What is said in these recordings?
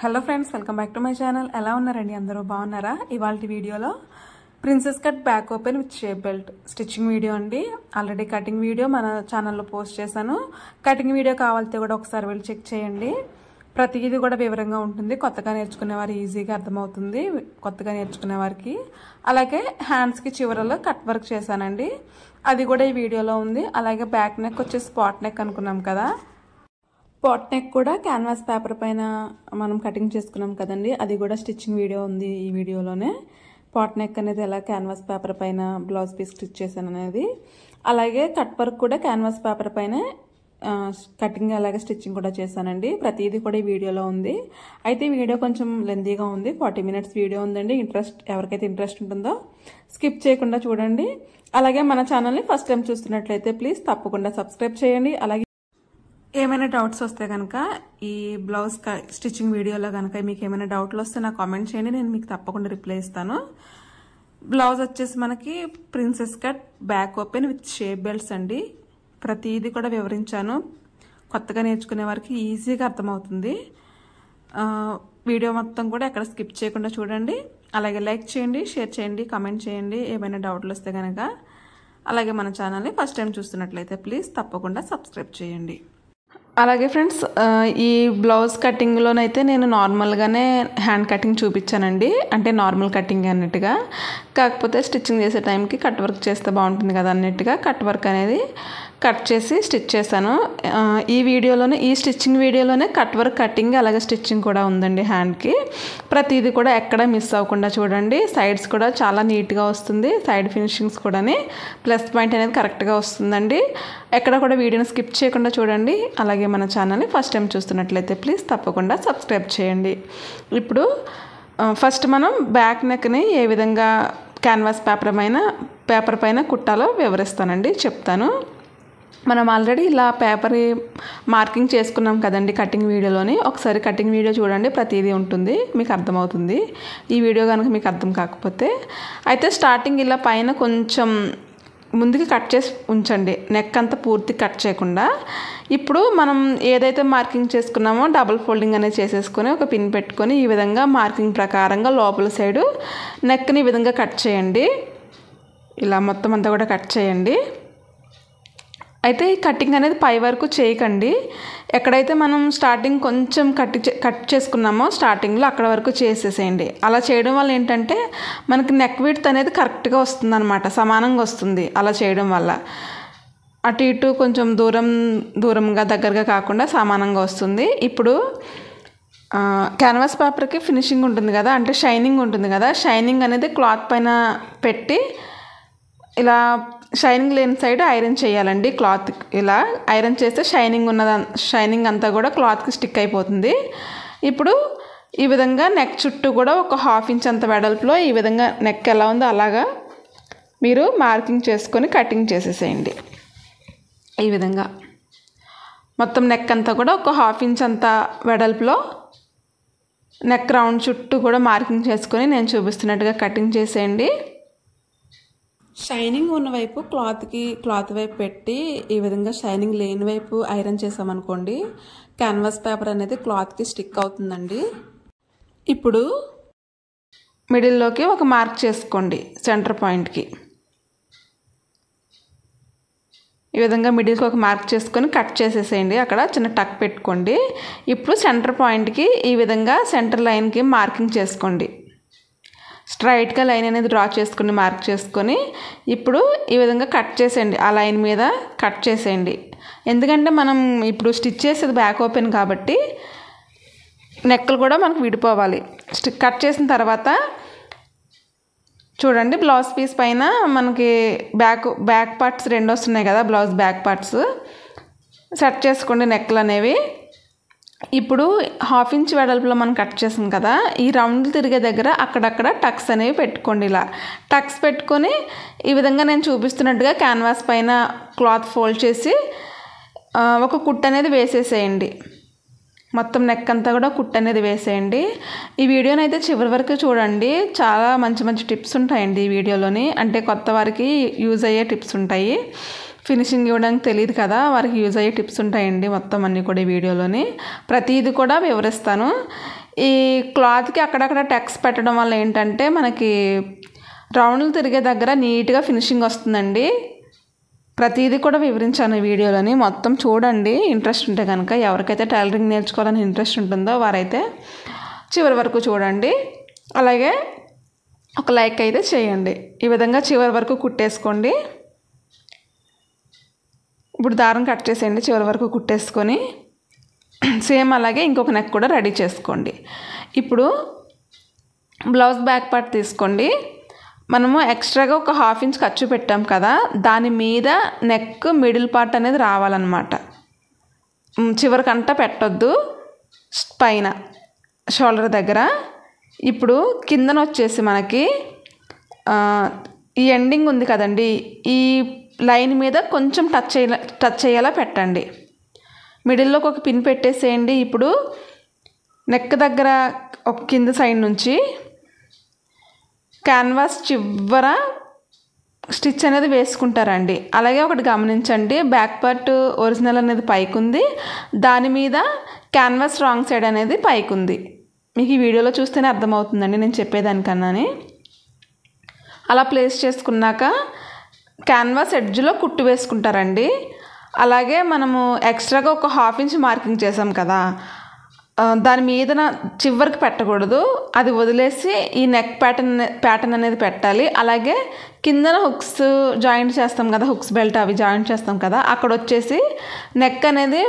Hello friends, welcome back to my channel. ఎలా ఉన్నారండి? అందరూ బాగున్నారా? ఇవాళ వీడియోలో princess cut back open with shape belt stitching video అండి. ఆల్రెడీ కటింగ్ వీడియో మన ఛానల్లో పోస్ట్ చేశాను. కటింగ్ వీడియో కావాలితే కూడా ఒకసారి వెళ్ళి చెక్ చేయండి. ప్రతిదీ కూడా వివరంగా ఉంటుంది. కొత్తగా నేర్చుకునే వారు ఈజీగా అర్థమవుతుంది, కొత్తగా నేర్చుకునే వారికి. అలాగే హ్యాండ్స్కి చివరలో కట్ వర్క్ చేశానండి, అది కూడా ఈ వీడియోలో ఉంది. అలాగే బ్యాక్ నెక్ వచ్చేసి స్పాట్ నెక్ అనుకున్నాం కదా, పాట్ నెక్ కూడా క్యాన్వాస్ పేపర్ పైన మనం కటింగ్ చేసుకున్నాం కదండి, అది కూడా స్టిచ్చింగ్ వీడియో ఉంది ఈ వీడియోలోనే. పాట్ నెక్ అనేది ఎలా క్యాన్వాస్ పేపర్ పైన బ్లౌజ్ పీస్ స్టిచ్ చేశాను అనేది, అలాగే కట్ వర్క్ కూడా క్యాన్వాస్ పేపర్ పైన కటింగ్ అలాగే స్టిచ్చింగ్ కూడా చేశానండి. ప్రతిదీ కూడా ఈ వీడియోలో ఉంది. అయితే ఈ వీడియో కొంచెం లెంతీగా ఉంది, 40 minutes వీడియో ఉందండి. ఎవరికైతే ఇంట్రెస్ట్ ఉంటుందో స్కిప్ చేయకుండా చూడండి. అలాగే మన ఛానల్ని ఫస్ట్ టైం చూస్తున్నట్లయితే ప్లీజ్ తప్పకుండా సబ్స్క్రైబ్ చేయండి. అలాగే ఏమైనా డౌట్స్ వస్తే కనుక ఈ బ్లౌజ్ స్టిచ్చింగ్ వీడియోలో కనుక మీకు ఏమైనా డౌట్లు వస్తే నాకు కామెంట్ చేయండి, నేను మీకు తప్పకుండా రిప్లై ఇస్తాను. బ్లౌజ్ వచ్చేసి మనకి princess cut back open with shape belts అండి. ప్రతిదీ కూడా వివరించాను, కొత్తగా నేర్చుకునే వారికి ఈజీగా అర్థమవుతుంది. వీడియో మొత్తం కూడా ఎక్కడ స్కిప్ చేయకుండా చూడండి. అలాగే లైక్ చేయండి, షేర్ చేయండి, కామెంట్ చేయండి ఏమైనా డౌట్లు వస్తే కనుక. అలాగే మన ఛానల్ని ఫస్ట్ టైం చూస్తున్నట్లయితే ప్లీజ్ తప్పకుండా సబ్స్క్రైబ్ చేయండి. అలాగే ఫ్రెండ్స్, ఈ బ్లౌజ్ కటింగ్లోనైతే నేను నార్మల్గానే హ్యాండ్ కటింగ్ చూపించానండి, అంటే నార్మల్ కటింగ్ అన్నట్టుగా. కాకపోతే స్టిచ్చింగ్ చేసే టైంకి కట్ వర్క్ చేస్తే బాగుంటుంది కదా అన్నట్టుగా కట్ వర్క్ అనేది కట్ చేసి స్టిచ్ చేశాను. ఈ వీడియోలోనే, ఈ స్టిచ్చింగ్ వీడియోలోనే కట్ వర్క్ కటింగ్ అలాగే స్టిచ్చింగ్ కూడా ఉందండి హ్యాండ్కి. ప్రతిదీ కూడా ఎక్కడ మిస్ అవ్వకుండా చూడండి. సైడ్స్ కూడా చాలా నీట్గా వస్తుంది, సైడ్ ఫినిషింగ్స్ కూడా ప్లస్ పాయింట్ అనేది కరెక్ట్గా వస్తుందండి. ఎక్కడ కూడా వీడియోని స్కిప్ చేయకుండా చూడండి. అలాగే మన ఛానల్ని ఫస్ట్ టైం చూస్తున్నట్లయితే ప్లీజ్ తప్పకుండా సబ్స్క్రైబ్ చేయండి. ఇప్పుడు ఫస్ట్ మనం బ్యాక్ నెక్ని ఏ విధంగా క్యాన్వాస్ పేపర్ పైన కుట్టాలో వివరిస్తానండి, చెప్తాను. మనం ఆల్రెడీ ఇలా పేపర్ మార్కింగ్ చేసుకున్నాం కదండి కటింగ్ వీడియోలోని. ఒకసారి కటింగ్ వీడియో చూడండి, ప్రతిదీ ఉంటుంది, మీకు అర్థమవుతుంది. ఈ వీడియో కనుక మీకు అర్థం కాకపోతే అయితే స్టార్టింగ్ ఇలా పైన కొంచెం ముందుకి కట్ చేసి ఉంచండి, నెక్ అంతా పూర్తి కట్ చేయకుండా. ఇప్పుడు మనం ఏదైతే మార్కింగ్ చేసుకున్నామో డబుల్ ఫోల్డింగ్ అనేది చేసేసుకొని ఒక పిన్ పెట్టుకొని ఈ విధంగా మార్కింగ్ ప్రకారంగా లోపల సైడు నెక్ని ఈ విధంగా కట్ చేయండి. ఇలా మొత్తం అంతా కూడా కట్ చేయండి. అయితే ఈ కటింగ్ అనేది పై వరకు చేయకండి. ఎక్కడైతే మనం స్టార్టింగ్ కొంచెం కట్ చేసుకున్నామో స్టార్టింగ్లో అక్కడ వరకు చేసేసేయండి. అలా చేయడం వల్ల ఏంటంటే మనకి నెక్ విడ్త్ అనేది కరెక్ట్గా వస్తుంది అనమాట, సమానంగా వస్తుంది. అలా చేయడం వల్ల అటు ఇటు కొంచెం దూరంగా దగ్గరగా కాకుండా సమానంగా వస్తుంది. ఇప్పుడు క్యాన్వాస్ పేపర్కి ఫినిషింగ్ ఉంటుంది కదా, అంటే షైనింగ్ ఉంటుంది కదా, షైనింగ్ అనేది క్లాత్ పైన పెట్టి ఇలా షైనింగ్ లేని సైడ్ ఐరన్ చేయాలండి. క్లాత్ ఇలా ఐరన్ చేస్తే షైనింగ్ అంతా కూడా క్లాత్కి స్టిక్ అయిపోతుంది. ఇప్పుడు ఈ విధంగా నెక్ చుట్టూ కూడా ఒక 1/2 inch అంత వెడల్పులో ఈ విధంగా నెక్ ఎలా ఉందో అలాగా మీరు మార్కింగ్ చేసుకొని కటింగ్ చేసేసేయండి. ఈ విధంగా మొత్తం నెక్ అంతా కూడా ఒక 1/2 inch అంత వెడల్పులో నెక్ రౌండ్ చుట్టూ కూడా మార్కింగ్ చేసుకొని నేను చూపిస్తున్నట్టుగా కటింగ్ చేసేయండి. షైనింగ్ ఉన్న వైపు క్లాత్ వైపు పెట్టి ఈ విధంగా షైనింగ్ లేని వైపు ఐరన్ చేసామనుకోండి, క్యాన్వాస్ పేపర్ అనేది క్లాత్కి స్టిక్ అవుతుందండి. ఇప్పుడు మిడిల్లోకి ఒక మార్క్ చేసుకోండి సెంటర్ పాయింట్కి. ఈ విధంగా మిడిల్కి ఒక మార్క్ చేసుకొని కట్ చేసేసేయండి, అక్కడ చిన్న టక్ పెట్టుకోండి. ఇప్పుడు సెంటర్ పాయింట్కి ఈ విధంగా సెంటర్ లైన్కి మార్కింగ్ చేసుకోండి. స్ట్రైట్గా లైన్ అనేది డ్రా చేసుకుని మార్క్ చేసుకొని ఇప్పుడు ఈ విధంగా కట్ చేసేయండి. ఆ లైన్ మీద కట్ చేసేయండి. ఎందుకంటే మనం ఇప్పుడు స్టిచ్ చేసేది బ్యాక్ ఓపెన్ కాబట్టి నెక్కలు కూడా మనకు విడిపోవాలి. కట్ చేసిన తర్వాత చూడండి, బ్లౌజ్ పీస్ పైన మనకి బ్యాక్ పార్ట్స్ 2 వస్తున్నాయి కదా, బ్లౌజ్ బ్యాక్ పార్ట్స్ సెట్ చేసుకోండి నెక్కలు అనేవి. ఇప్పుడు 1/2 inch వెడల్పులో మనం కట్ చేసాం కదా, ఈ రౌండ్ తిరిగే దగ్గర అక్కడక్కడ టక్స్ అనేవి పెట్టుకోండి. ఇలా టక్స్ పెట్టుకొని ఈ విధంగా నేను చూపిస్తున్నట్టుగా క్యాన్వాస్ పైన క్లాత్ ఫోల్డ్ చేసి ఒక కుట్ అనేది వేసేసేయండి. మొత్తం నెక్ అంతా కూడా కుట్ అనేది వేసేయండి. ఈ వీడియోని అయితే చివరి వరకు చూడండి, చాలా మంచి టిప్స్ ఉంటాయండి ఈ వీడియోలోని. అంటే కొత్త వారికి యూజ్ అయ్యే టిప్స్ ఉంటాయి. ఫినిషింగ్ ఇవ్వడానికి తెలియదు కదా, వారికి యూజ్ అయ్యే టిప్స్ ఉంటాయండి మొత్తం అన్నీ కూడా ఈ వీడియోలోని. ప్రతిదీ కూడా వివరిస్తాను. ఈ క్లాత్కి అక్కడక్కడ టక్స్ పెట్టడం వల్ల ఏంటంటే మనకి రౌండ్లు తిరిగే దగ్గర నీట్గా ఫినిషింగ్ వస్తుందండి. ప్రతిదీ కూడా వివరించాను ఈ వీడియోలోని, మొత్తం చూడండి ఇంట్రెస్ట్ ఉంటే కనుక. ఎవరికైతే టైలరింగ్ నేర్చుకోవాలని ఇంట్రెస్ట్ ఉంటుందో వారైతే చివరి వరకు చూడండి. అలాగే ఒక లైక్ అయితే చేయండి. ఈ విధంగా చివరి వరకు కుట్టేసుకోండి. ఇప్పుడు దారం కట్ చేసేయండి. చివరి వరకు కుట్టేసుకొని సేమ్ అలాగే ఇంకొక నెక్ కూడా రెడీ చేసుకోండి. ఇప్పుడు బ్లౌజ్ బ్యాక్ పార్ట్ తీసుకోండి. మనము ఎక్స్ట్రాగా ఒక 1/2 ఇంచ్ ఖర్చు పెట్టాం కదా, దాని మీద నెక్ మిడిల్ పార్ట్ అనేది రావాలన్నమాట. చివరికంతా పెట్టొద్దు, పైన షోల్డర్ దగ్గర. ఇప్పుడు కిందన వచ్చేసి మనకి ఈ ఎండింగ్ ఉంది కదండి, ఈ లైన్ మీద కొంచెం టచ్ చేయాలా పెట్టండి. మిడిల్లోకి ఒక పిన్ పెట్టేసేయండి. ఇప్పుడు నెక్ దగ్గర ఒక కింద సైడ్ నుంచి క్యాన్వాస్ చివర స్టిచ్ అనేది వేసుకుంటారండి. అలాగే ఒకటి గమనించండి, బ్యాక్ పార్ట్ ఒరిజినల్ అనేది పైకి ఉంది, దాని మీద క్యాన్వాస్ రాంగ్ సైడ్ అనేది పైకి ఉంది. మీకు ఈ వీడియోలో చూస్తేనే అర్థమవుతుందండి నేను చెప్పేదానికన్నాని. అలా ప్లేస్ చేసుకున్నాక క్యాన్వాస్ ఎడ్జ్లో కుట్టు వేసుకుంటారండి. అలాగే మనము ఎక్స్ట్రాగా ఒక 1/2 ఇంచ్ మార్కింగ్ చేసాం కదా, దాని మీద చివరికి పెట్టకూడదు, అది వదిలేసి ఈ నెక్ ప్యాటర్న్ అనేది పెట్టాలి. అలాగే కిందన హుక్స్ జాయింట్ చేస్తాం కదా, హుక్స్ బెల్ట్ అవి జాయింట్ చేస్తాం కదా, అక్కడ వచ్చేసి నెక్ అనేది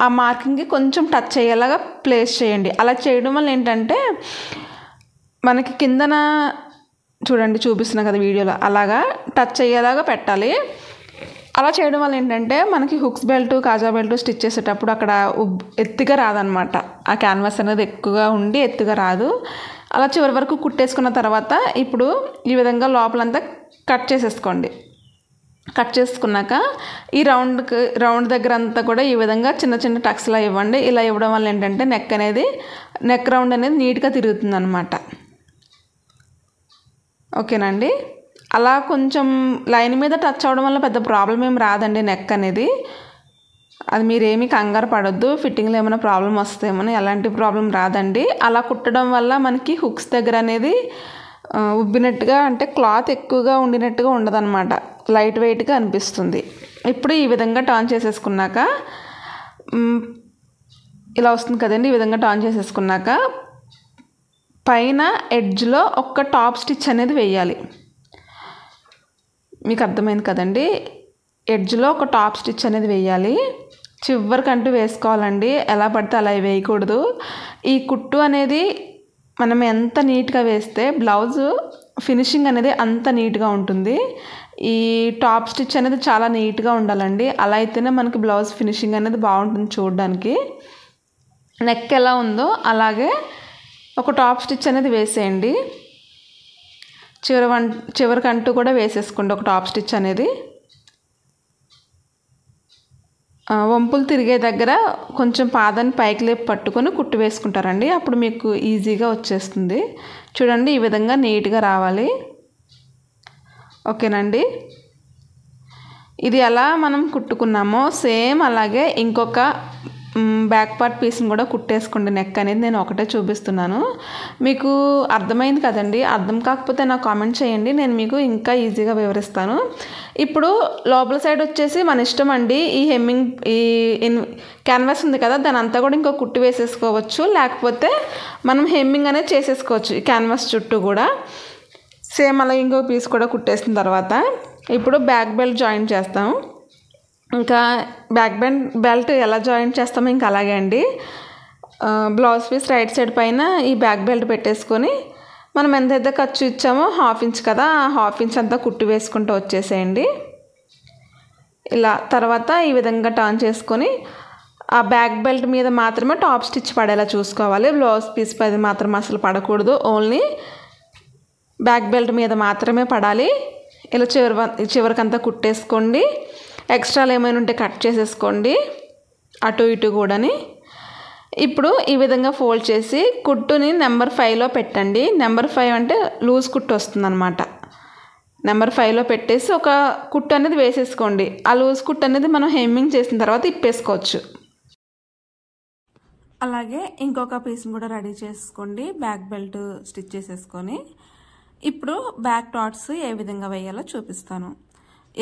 ఆ మార్కింగ్కి కొంచెం టచ్ అయ్యేలాగా ప్లేస్ చేయండి. అలా చేయడం వల్ల ఏంటంటే మనకి కిందన చూడండి, చూపిస్తున్నా కదా వీడియోలో, అలాగా టచ్ అయ్యేలాగా పెట్టాలి. అలా చేయడం వల్ల ఏంటంటే మనకి హుక్స్ బెల్ట్, కాజా బెల్ట్ స్టిచ్ చేసేటప్పుడు అక్కడ ఎత్తుగా రాదనమాట. ఆ క్యాన్వాస్ అనేది ఎక్కువగా ఉండి ఎత్తుగా రాదు. అలా చివరి వరకు కుట్టేసుకున్న తర్వాత ఇప్పుడు ఈ విధంగా లోపలంతా కట్ చేసేసుకోండి. కట్ చేసుకున్నాక ఈ రౌండ్ దగ్గర అంతా కూడా ఈ విధంగా చిన్న చిన్న టక్స్లా ఇవ్వండి. ఇలా ఇవ్వడం వల్ల ఏంటంటే నెక్ రౌండ్ అనేది నీట్గా తిరుగుతుంది అనమాట. ఓకేనండి. అలా కొంచెం లైన్ మీద టచ్ అవ్వడం వల్ల పెద్ద ప్రాబ్లం ఏం రాదండి నెక్ అనేది. అది మీరేమీ కంగారు పడొద్దు, ఫిట్టింగ్లో ఏమైనా ప్రాబ్లం వస్తేమో, ఎలాంటి ప్రాబ్లం రాదండి. అలా కుట్టడం వల్ల మనకి హుక్స్ దగ్గర అనేది ఉబ్బినట్టుగా, అంటే క్లాత్ ఎక్కువగా ఉండినట్టుగా ఉండదన్నమాట, లైట్ వెయిట్గా అనిపిస్తుంది. ఇప్పుడు ఈ విధంగా టర్న్ చేసేసుకున్నాక ఇలా వస్తుంది కదండి. ఈ విధంగా టర్న్ చేసేసుకున్నాక పైన ఎడ్జ్లో ఒక టాప్ స్టిచ్ అనేది వేయాలి. మీకు అర్థమైంది కదండి, ఎడ్జ్లో ఒక టాప్ స్టిచ్ అనేది వేయాలి. చివరికంటూ వేసుకోవాలండి, ఎలా పడితే అలా వేయకూడదు. ఈ కుట్టు అనేది మనం ఎంత నీట్గా వేస్తే బ్లౌజ్ ఫినిషింగ్ అనేది అంత నీట్గా ఉంటుంది. ఈ టాప్ స్టిచ్ అనేది చాలా నీట్గా ఉండాలండి, అలా అయితేనే మనకి బ్లౌజ్ ఫినిషింగ్ అనేది బాగుంటుంది చూడడానికి. నెక్ ఎలా ఉందో అలాగే ఒక టాప్ స్టిచ్ అనేది వేసేయండి. చివరికంటూ కూడా వేసేసుకోండి ఒక టాప్ స్టిచ్ అనేది. వంపులు తిరిగే దగ్గర కొంచెం పాదాన్ని పైకి లేపి పట్టుకొని కుట్టు వేసుకుంటారండి, అప్పుడు మీకు ఈజీగా వచ్చేస్తుంది. చూడండి, ఈ విధంగా నీట్గా రావాలి. ఓకేనండి. ఇది ఎలా మనం కుట్టుకున్నామో సేమ్ అలాగే ఇంకొక బ్యాక్ పార్ట్ పీస్ని కూడా కుట్టేసుకోండి. నెక్ అనేది నేను ఒకటే చూపిస్తున్నాను, మీకు అర్థమైంది కదండి. అర్థం కాకపోతే నాకు కామెంట్ చేయండి, నేను మీకు ఇంకా ఈజీగా వివరిస్తాను. ఇప్పుడు లోపల సైడ్ వచ్చేసి మన ఇష్టం అండి. ఈ హెమ్మింగ్ క్యాన్వాస్ ఉంది కదా, దాని అంతా కూడా ఇంకో కుట్టు వేసేసుకోవచ్చు, లేకపోతే మనం హెమ్మింగ్ అనేది చేసేసుకోవచ్చు ఈ క్యాన్వాస్ చుట్టూ కూడా. సేమ్ అలా ఇంకో పీస్ కూడా కుట్టేసిన తర్వాత ఇప్పుడు బ్యాక్ బెల్ట్ జాయిన్ చేస్తాం. ఇంకా బ్యాక్ బెల్ట్ ఎలా జాయింట్ చేస్తామో ఇంకా అలాగే అండి. బ్లౌజ్ పీస్ రైట్ సైడ్ పైన ఈ బ్యాక్ బెల్ట్ పెట్టేసుకొని మనం ఎంతైతే ఖర్చు ఇచ్చామో 1/2 ఇంచ్ కదా, ఆ 1/2 ఇంచ్ అంతా కుట్టు వేసుకుంటూ వచ్చేసేయండి. ఇలా తర్వాత ఈ విధంగా టర్న్ చేసుకొని ఆ బ్యాక్ బెల్ట్ మీద మాత్రమే టాప్ స్టిచ్ పడేలా చూసుకోవాలి. బ్లౌజ్ పీస్ పైన మాత్రం అసలు పడకూడదు, ఓన్లీ బ్యాక్ బెల్ట్ మీద మాత్రమే పడాలి. ఇలా చివరికంతా కుట్టేసుకోండి. ఎక్స్ట్రాలు ఏమైనా ఉంటే కట్ చేసేసుకోండి అటు ఇటు కూడాని. ఇప్పుడు ఈ విధంగా ఫోల్డ్ చేసి కుట్టుని నెంబర్ 5లో పెట్టండి. నెంబర్ 5 అంటే లూజ్ కుట్టు వస్తుంది అనమాట. నెంబర్ 5లో పెట్టేసి ఒక కుట్టు అనేది వేసేసుకోండి. ఆ లూజ్ కుట్టు అనేది మనం హెమ్మింగ్ చేసిన తర్వాత ఇప్పేసుకోవచ్చు. అలాగే ఇంకొక పీస్ని కూడా రెడీ చేసుకోండి, బ్యాక్ బెల్ట్ స్టిచ్ చేసేసుకొని. ఇప్పుడు బ్యాక్ డాట్స్ ఏ విధంగా వేయాలో చూపిస్తాను.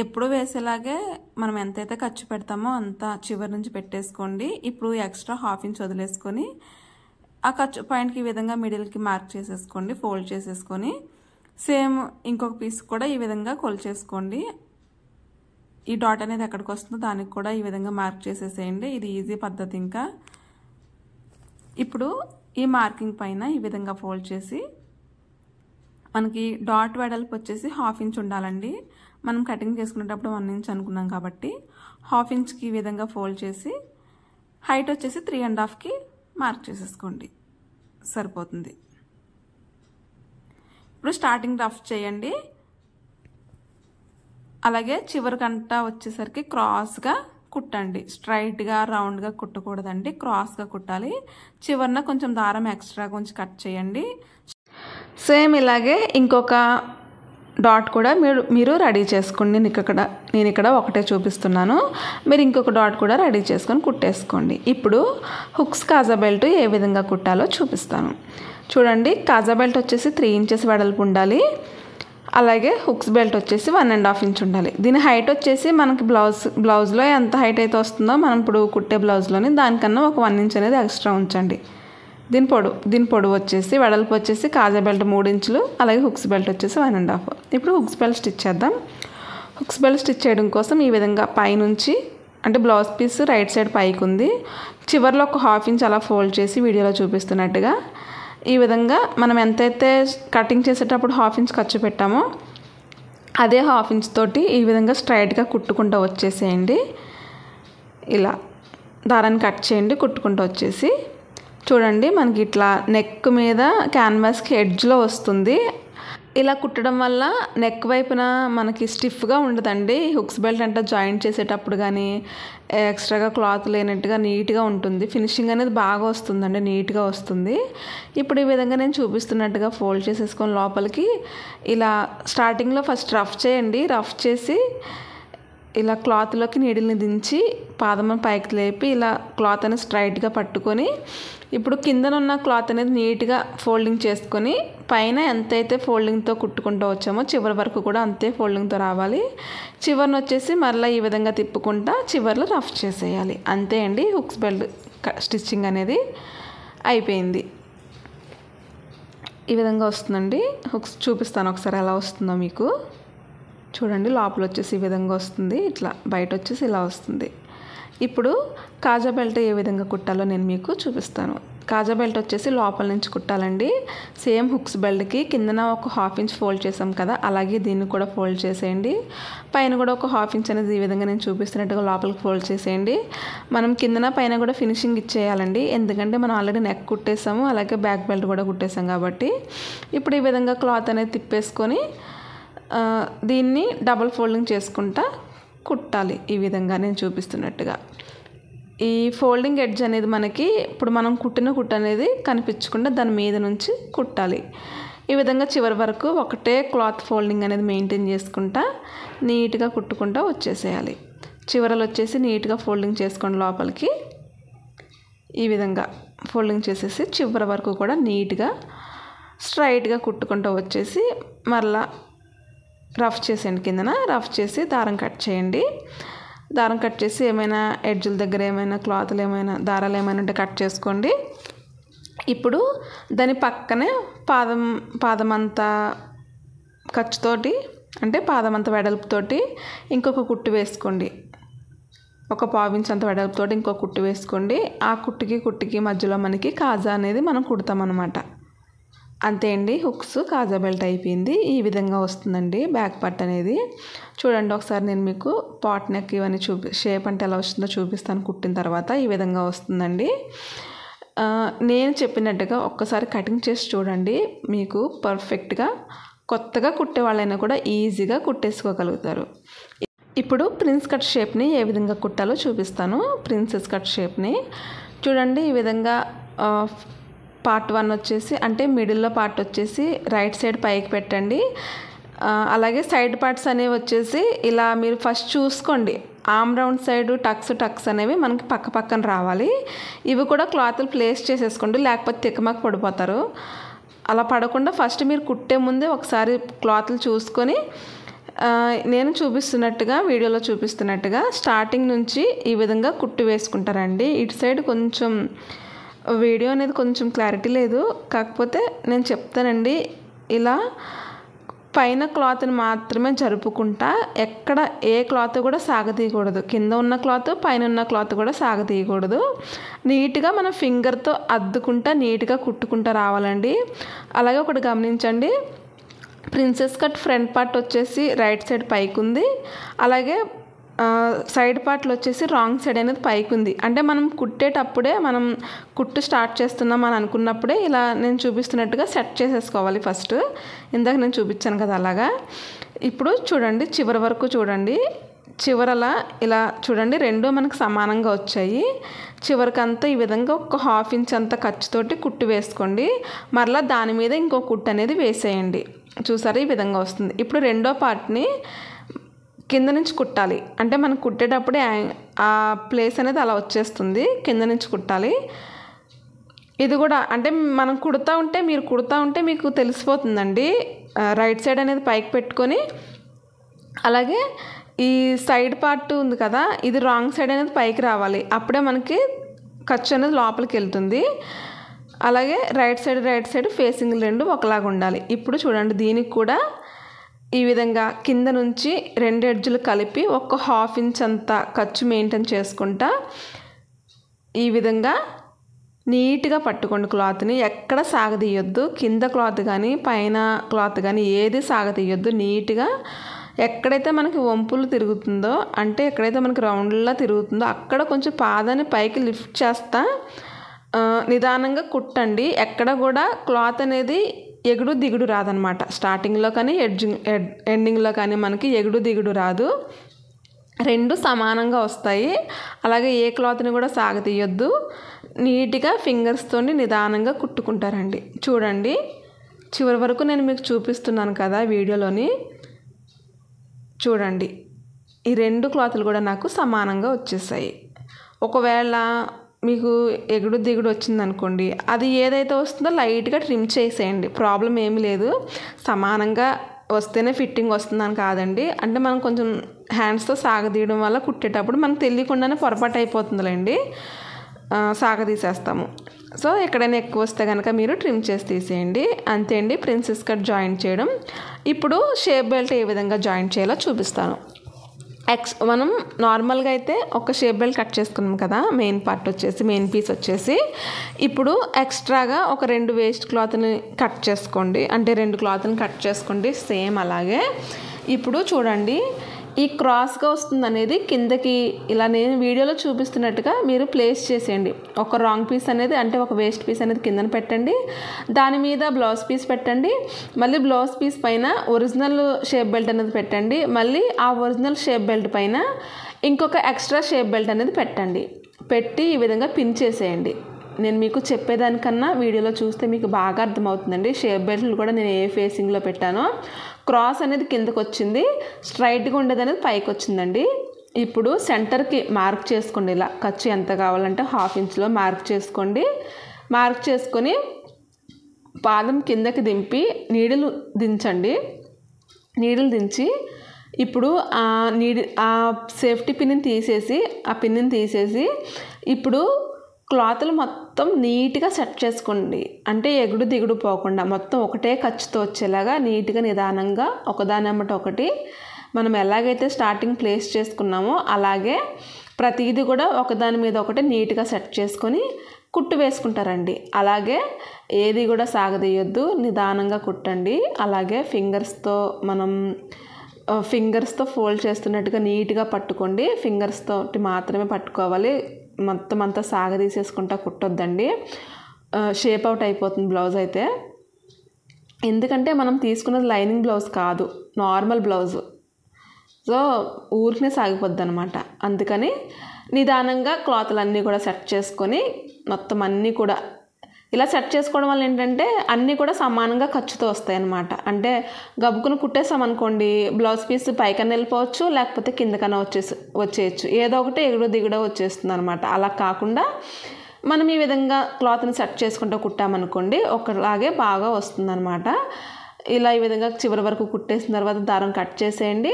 ఎప్పుడు వేసేలాగే మనం ఎంతైతే ఖర్చు పెడతామో అంత చివరి నుంచి పెట్టేసుకోండి. ఇప్పుడు ఎక్స్ట్రా హాఫ్ ఇంచ్ వదిలేసుకొని ఆ ఖర్చు పాయింట్కి ఈ విధంగా మిడిల్కి మార్క్ చేసేసుకోండి, ఫోల్డ్ చేసేసుకొని సేమ్ ఇంకొక పీస్ కూడా ఈ విధంగా కొలిచేసుకోండి. ఈ డాట్ అనేది ఎక్కడికి వస్తుందో దానికి కూడా ఈ విధంగా మార్క్ చేసేసేయండి. ఇది ఈజీ పద్ధతి. ఇంకా ఇప్పుడు ఈ మార్కింగ్ పైన ఈ విధంగా ఫోల్డ్ చేసి, మనకి డాట్ వెడల్పు వచ్చేసి హాఫ్ ఇంచ్ ఉండాలండి. మనం కటింగ్ చేసుకునేటప్పుడు 1 ఇంచ్ అనుకున్నాం కాబట్టి హాఫ్ ఇంచ్కి ఈ విధంగా ఫోల్డ్ చేసి హైట్ వచ్చేసి 3.5కి మార్క్ చేసేసుకోండి, సరిపోతుంది. ఇప్పుడు స్టార్టింగ్ రఫ్ చేయండి. అలాగే చివరికంటా వచ్చేసరికి క్రాస్గా కుట్టండి. స్ట్రైట్గా రౌండ్గా కుట్టకూడదండి, క్రాస్గా కుట్టాలి. చివరిన కొంచెం దారం ఎక్స్ట్రా కొంచెం కట్ చేయండి. సేమ్ ఇలాగే ఇంకొక డాట్ కూడా మీరు రెడీ చేసుకోండి. నేను ఇక్కడ ఒకటే చూపిస్తున్నాను, మీరు ఇంకొక డాట్ కూడా రెడీ చేసుకొని కుట్టేసుకోండి. ఇప్పుడు హుక్స్ కాజా బెల్ట్ ఏ విధంగా కుట్టాలో చూపిస్తాను. చూడండి, కాజా బెల్ట్ వచ్చేసి 3 ఇంచెస్ వెడల్పు ఉండాలి. అలాగే హుక్స్ బెల్ట్ వచ్చేసి 1.5 ఇంచ్ ఉండాలి. దీని హైట్ వచ్చేసి మనకి బ్లౌజ్లో ఎంత హైట్ అయితే వస్తుందో మనం ఇప్పుడు కుట్టే బ్లౌజ్లోని దానికన్నా ఒక 1 ఇంచ్ అనేది ఎక్స్ట్రా ఉంచండి. దీని పొడవు వచ్చేసి వెడల్పు వచ్చేసి కాజా బెల్ట్ 3 ఇంచులు, అలాగే హుక్స్ బెల్ట్ వచ్చేసి 1.5. ఇప్పుడు హుక్స్ బెల్ట్ స్టిచ్ చేద్దాం. హుక్స్ బెల్ట్ స్టిచ్ చేయడం కోసం ఈ విధంగా పైనుంచి, అంటే బ్లౌజ్ పీస్ రైట్ సైడ్ పైకి ఉంది, చివరిలో ఒక హాఫ్ ఇంచ్ అలా ఫోల్డ్ చేసి వీడియోలో చూపిస్తున్నట్టుగా ఈ విధంగా మనం ఎంతైతే కటింగ్ చేసేటప్పుడు హాఫ్ ఇంచ్ ఖర్చు పెట్టామో అదే హాఫ్ ఇంచ్ తోటి ఈ విధంగా స్ట్రైట్గా కుట్టుకుంటూ వచ్చేసేయండి. ఇలా దారాన్ని కట్ చేయండి, కుట్టుకుంటూ వచ్చేసి చూడండి మనకి ఇట్లా నెక్ మీద క్యాన్వాస్కి ఎడ్జ్లో వస్తుంది. ఇలా కుట్టడం వల్ల నెక్ వైపున మనకి స్టిఫ్గా ఉండదండి. హుక్స్ బెల్ట్ అంటే జాయింట్ చేసేటప్పుడు కానీ ఎక్స్ట్రాగా క్లాత్ లేనట్టుగా నీట్గా ఉంటుంది. ఫినిషింగ్ అనేది బాగా వస్తుందండి, నీట్గా వస్తుంది. ఇప్పుడు ఈ విధంగా నేను చూపిస్తున్నట్టుగా ఫోల్డ్ చేసేసుకొని లోపలికి ఇలా స్టార్టింగ్లో ఫస్ట్ రఫ్ చేయండి. రఫ్ చేసి ఇలా క్లాత్లోకి నీడిల్ని దించి పాదం పైకి లేపి ఇలా క్లాత్ అనేది స్ట్రైట్గా పట్టుకొని ఇప్పుడు కిందనున్న క్లాత్ అనేది నీట్గా ఫోల్డింగ్ చేసుకొని పైన ఎంతైతే ఫోల్డింగ్తో కుట్టుకుంటూ వచ్చామో చివరి వరకు కూడా అంతే ఫోల్డింగ్తో రావాలి. చివరిని వచ్చేసి మరలా ఈ విధంగా తిప్పుకుంటా చివర్లో రఫ్ చేసేయాలి. అంతే అండి, హుక్స్ బెల్ట్ స్టిచ్చింగ్ అనేది అయిపోయింది. ఈ విధంగా వస్తుందండి. హుక్స్ చూపిస్తాను ఒకసారి ఎలా వస్తుందో మీకు. చూడండి, లోపల వచ్చేసి ఈ విధంగా వస్తుంది, ఇట్లా బయట వచ్చేసి ఇలా వస్తుంది. ఇప్పుడు కాజా బెల్ట్ ఏ విధంగా కుట్టాలో నేను మీకు చూపిస్తాను. కాజా బెల్ట్ వచ్చేసి లోపల నుంచి కుట్టాలండి. సేమ్ హుక్స్ బెల్ట్కి కిందన ఒక హాఫ్ ఇంచ్ ఫోల్డ్ చేసాం కదా, అలాగే దీన్ని కూడా ఫోల్డ్ చేసేయండి. పైన కూడా ఒక హాఫ్ ఇంచ్ అనేది ఈ విధంగా నేను చూపిస్తున్నట్టుగా లోపలికి ఫోల్డ్ చేసేయండి. మనం కిందన పైన కూడా ఫినిషింగ్ ఇచ్చేయాలండి, ఎందుకంటే మనం ఆల్రెడీ నెక్ కుట్టేసాము, అలాగే బ్యాక్ బెల్ట్ కూడా కుట్టేసాం కాబట్టి. ఇప్పుడు ఈ విధంగా క్లాత్ అనేది తిప్పేసుకొని దీన్ని డబుల్ ఫోల్డింగ్ చేసుకుంటా కుట్టాలి. ఈ విధంగా నేను చూపిస్తున్నట్టుగా ఈ ఫోల్డింగ్ ఎడ్జ్ అనేది మనకి ఇప్పుడు మనం కుట్టిన కుట్టు అనేది కనిపించకుండా దాని మీద నుంచి కుట్టాలి. ఈ విధంగా చివరి వరకు ఒకటే క్లాత్ ఫోల్డింగ్ అనేది మెయింటైన్ చేసుకుంటా నీట్గా కుట్టుకుంటూ వచ్చేసేయాలి. చివరలు వచ్చేసి నీట్గా ఫోల్డింగ్ చేసుకోండి లోపలికి. ఈ విధంగా ఫోల్డింగ్ చేసేసి చివరి వరకు కూడా నీట్గా స్ట్రైట్గా కుట్టుకుంటూ వచ్చేసి మరలా రఫ్ చేసేయండి. కిందన రఫ్ చేసి దారం కట్ చేయండి. దారం కట్ చేసి ఏమైనా ఎడ్జుల దగ్గర ఏమైనా క్లాత్లు ఏమైనా దారాలు ఏమైనా ఉంటే కట్ చేసుకోండి. ఇప్పుడు దాని పక్కనే పాదమంతా ఖర్చుతోటి, అంటే పాదమంత వెడల్పుతోటి ఇంకొక కుట్టు వేసుకోండి. ఒక పావించ్ అంత వెడల్పుతోటి ఇంకొక కుట్టు వేసుకోండి. ఆ కుట్టుకి మధ్యలో మనకి కాజా అనేది మనం కుడతామన్నమాట. అంతే అండి, హుక్స్ కాజా బెల్ట్ అయిపోయింది. ఈ విధంగా వస్తుందండి బ్యాక్ పార్ట్ అనేది. చూడండి ఒకసారి నేను మీకు పాట్ నెక్ ఇవన్నీ షేప్ అంటే ఎలా వస్తుందో చూపిస్తాను. కుట్టిన తర్వాత ఈ విధంగా వస్తుందండి. నేను చెప్పినట్టుగా ఒక్కసారి కటింగ్ చేసి చూడండి, మీకు పర్ఫెక్ట్గా కొత్తగా కుట్టే వాళ్ళైనా కూడా ఈజీగా కుట్టేసుకోగలుగుతారు. ఇప్పుడు ప్రిన్స్ కట్ షేప్ని ఏ విధంగా కుట్టాలో చూపిస్తాను. ప్రిన్సెస్ కట్ షేప్ని చూడండి. ఈ విధంగా పార్ట్ 1 వచ్చేసి అంటే మిడిల్లో పార్ట్ వచ్చేసి రైట్ సైడ్ పైకి పెట్టండి. అలాగే సైడ్ పార్ట్స్ అనేవి వచ్చేసి ఇలా మీరు ఫస్ట్ చూసుకోండి, ఆమ్ రౌండ్ సైడ్ టక్స్ అనేవి మనకి పక్క పక్కన రావాలి. ఇవి కూడా క్లాత్లు ప్లేస్ చేసేసుకోండి, లేకపోతే తిక్కమక్క పడిపోతారు. అలా పడకుండా ఫస్ట్ మీరు కుట్టే ముందే ఒకసారి క్లాత్లు చూసుకొని నేను చూపిస్తున్నట్టుగా వీడియోలో చూపిస్తున్నట్టుగా స్టార్టింగ్ నుంచి ఈ విధంగా కుట్టు వేసుకుంటారండి. ఇటు సైడ్ కొంచెం వీడియో అనేది కొంచెం క్లారిటీ లేదు, కాకపోతే నేను చెప్తానండి. ఇలా పైన క్లాత్ని మాత్రమే జరుపుకుంటా, ఎక్కడ ఏ క్లాత్ కూడా సాగతీయకూడదు. కింద ఉన్న క్లాత్ పైన ఉన్న క్లాత్ కూడా సాగతీయకూడదు. నీట్గా మనం ఫింగర్తో అద్దుకుంటా నీట్గా కుట్టుకుంటా రావాలండి. అలాగే ఒకటి గమనించండి, ప్రిన్సెస్ కట్ ఫ్రంట్ పార్ట్ వచ్చేసి రైట్ సైడ్ పైకి ఉంది, అలాగే సైడ్ పార్ట్లు వచ్చేసి రాంగ్ సైడ్ అనేది పైకి ఉంది. అంటే మనం కుట్టేటప్పుడే మనం కుట్టు స్టార్ట్ చేస్తున్నాం అని అనుకున్నప్పుడే ఇలా నేను చూపిస్తున్నట్టుగా సెట్ చేసేసుకోవాలి ఫస్ట్. ఇందాక నేను చూపించాను కదా అలాగా. ఇప్పుడు చూడండి, చివరి వరకు చూడండి, చివరలా ఇలా చూడండి, రెండు మనకు సమానంగా వచ్చాయి. చివరికంతా ఈ విధంగా ఒక 1/2 ఇంచ్ అంత ఖర్చుతోటి కుట్టు వేసుకోండి. మరలా దాని మీద ఇంకో కుట్టు అనేది వేసేయండి. చూసారా, ఈ విధంగా వస్తుంది. ఇప్పుడు రెండో పార్ట్ని కింద నుంచి కుట్టాలి. అంటే మనం కుట్టేటప్పుడే ఆ ప్లేస్ అనేది అలా వచ్చేస్తుంది, కింద నుంచి కుట్టాలి. ఇది కూడా అంటే మనం మీరు కుడతా ఉంటే మీకు తెలిసిపోతుందండి. రైట్ సైడ్ అనేది పైకి పెట్టుకొని, అలాగే ఈ సైడ్ పార్ట్ ఉంది కదా, ఇది రాంగ్ సైడ్ అనేది పైకి రావాలి. అప్పుడే మనకి ఖర్చు అనేది లోపలికి వెళ్తుంది. అలాగే రైట్ సైడ్ ఫేసింగ్ రెండు ఒకలాగా ఉండాలి. ఇప్పుడు చూడండి, దీనికి కూడా ఈ విధంగా కింద నుంచి 2 ఎడ్జులు కలిపి ఒక 1/2 ఇంచ్ అంత ఖర్చు మెయింటైన్ చేసుకుంటా ఈ విధంగా నీట్గా పట్టుకోండి. క్లాత్ని ఎక్కడ సాగదీయొద్దు. కింద క్లాత్ కానీ పైన క్లాత్ కానీ ఏది సాగదీయొద్దు. నీట్గా ఎక్కడైతే మనకి వంపులు తిరుగుతుందో, అంటే ఎక్కడైతే మనకి రౌండ్లా తిరుగుతుందో అక్కడ కొంచెం పాదాన్ని పైకి లిఫ్ట్ చేస్తా నిదానంగా కుట్టండి. ఎక్కడ కూడా క్లాత్ అనేది ఎగుడు దిగుడు రాదనమాట. స్టార్టింగ్లో కానీ ఎండింగ్లో కానీ మనకి ఎగుడు దిగుడు రాదు, రెండు సమానంగా వస్తాయి. అలాగే ఏ క్లాత్ని కూడా సాగతీయొద్దు. నీట్గా ఫింగర్స్తో నిదానంగా కుట్టుకుంటారండి. చూడండి, చివరి వరకు నేను మీకు చూపిస్తున్నాను కదా వీడియోలోని. చూడండి, ఈ 2 క్లాత్లు కూడా నాకు సమానంగా వచ్చేసాయి. ఒకవేళ మీకు ఎగుడు దిగుడు వచ్చిందనుకోండి, అది ఏదైతే వస్తుందో లైట్గా ట్రిమ్ చేసేయండి, ప్రాబ్లం ఏమీ లేదు. సమానంగా వస్తేనే ఫిట్టింగ్ వస్తుందని కాదండి. అంటే మనం కొంచెం హ్యాండ్స్తో సాగదీయడం వల్ల కుట్టేటప్పుడు మనకు తెలియకుండానే పొరపాటు అయిపోతుందిలేండి, సాగదీసేస్తాము. సో ఎక్కడైనా ఎక్కువ వస్తే కనుక మీరు ట్రిమ్ చేసి తీసేయండి. అంతే అండి, ప్రిన్సెస్ కట్ జాయింట్ చేయడం. ఇప్పుడు షేప్ బెల్ట్ ఏ విధంగా జాయింట్ చేయాలో చూపిస్తాను. మనం నార్మల్గా అయితే ఒక షేప్ బెల్ట్ కట్ చేసుకున్నాం కదా, మెయిన్ పీస్ వచ్చేసి. ఇప్పుడు ఎక్స్ట్రాగా ఒక 2 వేస్ట్ క్లాత్ని కట్ చేసుకోండి, అంటే 2 క్లాత్ని కట్ చేసుకోండి సేమ్ అలాగే. ఇప్పుడు చూడండి, ఈ క్రాస్గా వస్తుంది అనేది కిందకి ఇలా నేను వీడియోలో చూపిస్తున్నట్టుగా మీరు ప్లేస్ చేసేయండి. ఒక రాంగ్ పీస్ అనేది, అంటే ఒక వేస్ట్ పీస్ అనేది కిందన పెట్టండి, దాని మీద బ్లౌజ్ పీస్ పెట్టండి, మళ్ళీ బ్లౌజ్ పీస్ పైన ఒరిజినల్ షేప్ బెల్ట్ అనేది పెట్టండి, మళ్ళీ ఆ ఒరిజినల్ షేప్ బెల్ట్ పైన ఇంకొక ఎక్స్ట్రా షేప్ బెల్ట్ అనేది పెట్టండి. పెట్టి ఈ విధంగా పిన్ చేసేయండి. నేను మీకు చెప్పేదానికన్నా వీడియోలో చూస్తే మీకు బాగా అర్థమవుతుందండి. షేప్ బెల్ట్లు కూడా నేను ఏ ఫేసింగ్లో పెట్టానో, క్రాస్ అనేది కిందకు వచ్చింది, స్ట్రైట్గా ఉండేది అనేది పైకి వచ్చిందండి. ఇప్పుడు సెంటర్కి మార్క్ చేసుకోండి. ఇలా ఖర్చు ఎంత కావాలంటే 1/2 ఇంచ్లో మార్క్ చేసుకోండి. మార్క్ చేసుకొని పాదం కిందకి దింపి నీడిల్ దించండి. నీడిల్ దించి ఇప్పుడు ఆ సేఫ్టీ పిన్ని తీసేసి ఇప్పుడు క్లాత్లు మొత్తం నీట్గా సెట్ చేసుకోండి. అంటే ఎగుడు దిగుడు పోకుండా మొత్తం ఒకటే ఖర్చుతో వచ్చేలాగా నీట్గా నిదానంగా ఒకదాని అమ్మట ఒకటి మనం ఎలాగైతే స్టార్టింగ్ ప్లేస్ చేసుకున్నామో అలాగే ప్రతిదీ కూడా ఒకదాని మీద ఒకటి నీట్గా సెట్ చేసుకొని కుట్టు వేసుకుంటారండి. అలాగే ఏది కూడా సాగదీయొద్దు, నిదానంగా కుట్టండి. అలాగే ఫింగర్స్తో ఫోల్డ్ చేస్తున్నట్టుగా నీట్గా పట్టుకోండి. ఫింగర్స్తో మాత్రమే పట్టుకోవాలి, మొత్తం అంతా సాగదీసేసుకుంటా కుట్టొద్దండి, షేప్ అవుట్ అయిపోతుంది బ్లౌజ్ అయితే. ఎందుకంటే మనం తీసుకున్నది లైనింగ్ బ్లౌజ్ కాదు, నార్మల్ బ్లౌజు. సో ఊరికనే సాగిపోద్ది అనమాట. అందుకని నిదానంగా క్లాత్లు అన్నీ కూడా సెట్ చేసుకొని మొత్తం అన్నీ కూడా ఇలా సెట్ చేసుకోవడం వల్ల ఏంటంటే అన్నీ కూడా సమానంగా ఖర్చుతో వస్తాయి అన్నమాట. అంటే గబుకును కుట్టేసామనుకోండి బ్లౌజ్ పీస్ పైకన్నా వెళ్ళిపోవచ్చు, లేకపోతే కిందకన్నా వచ్చేయచ్చు, ఏదో ఒకటి ఎగుడు దిగుడో వచ్చేస్తుంది అనమాట. అలా కాకుండా మనం ఈ విధంగా క్లాత్ని సెట్ చేసుకుంటూ కుట్టామనుకోండి ఒకలాగే బాగా వస్తుంది అనమాట. ఇలా ఈ విధంగా చివరి వరకు కుట్టేసిన తర్వాత దారం కట్ చేసేయండి.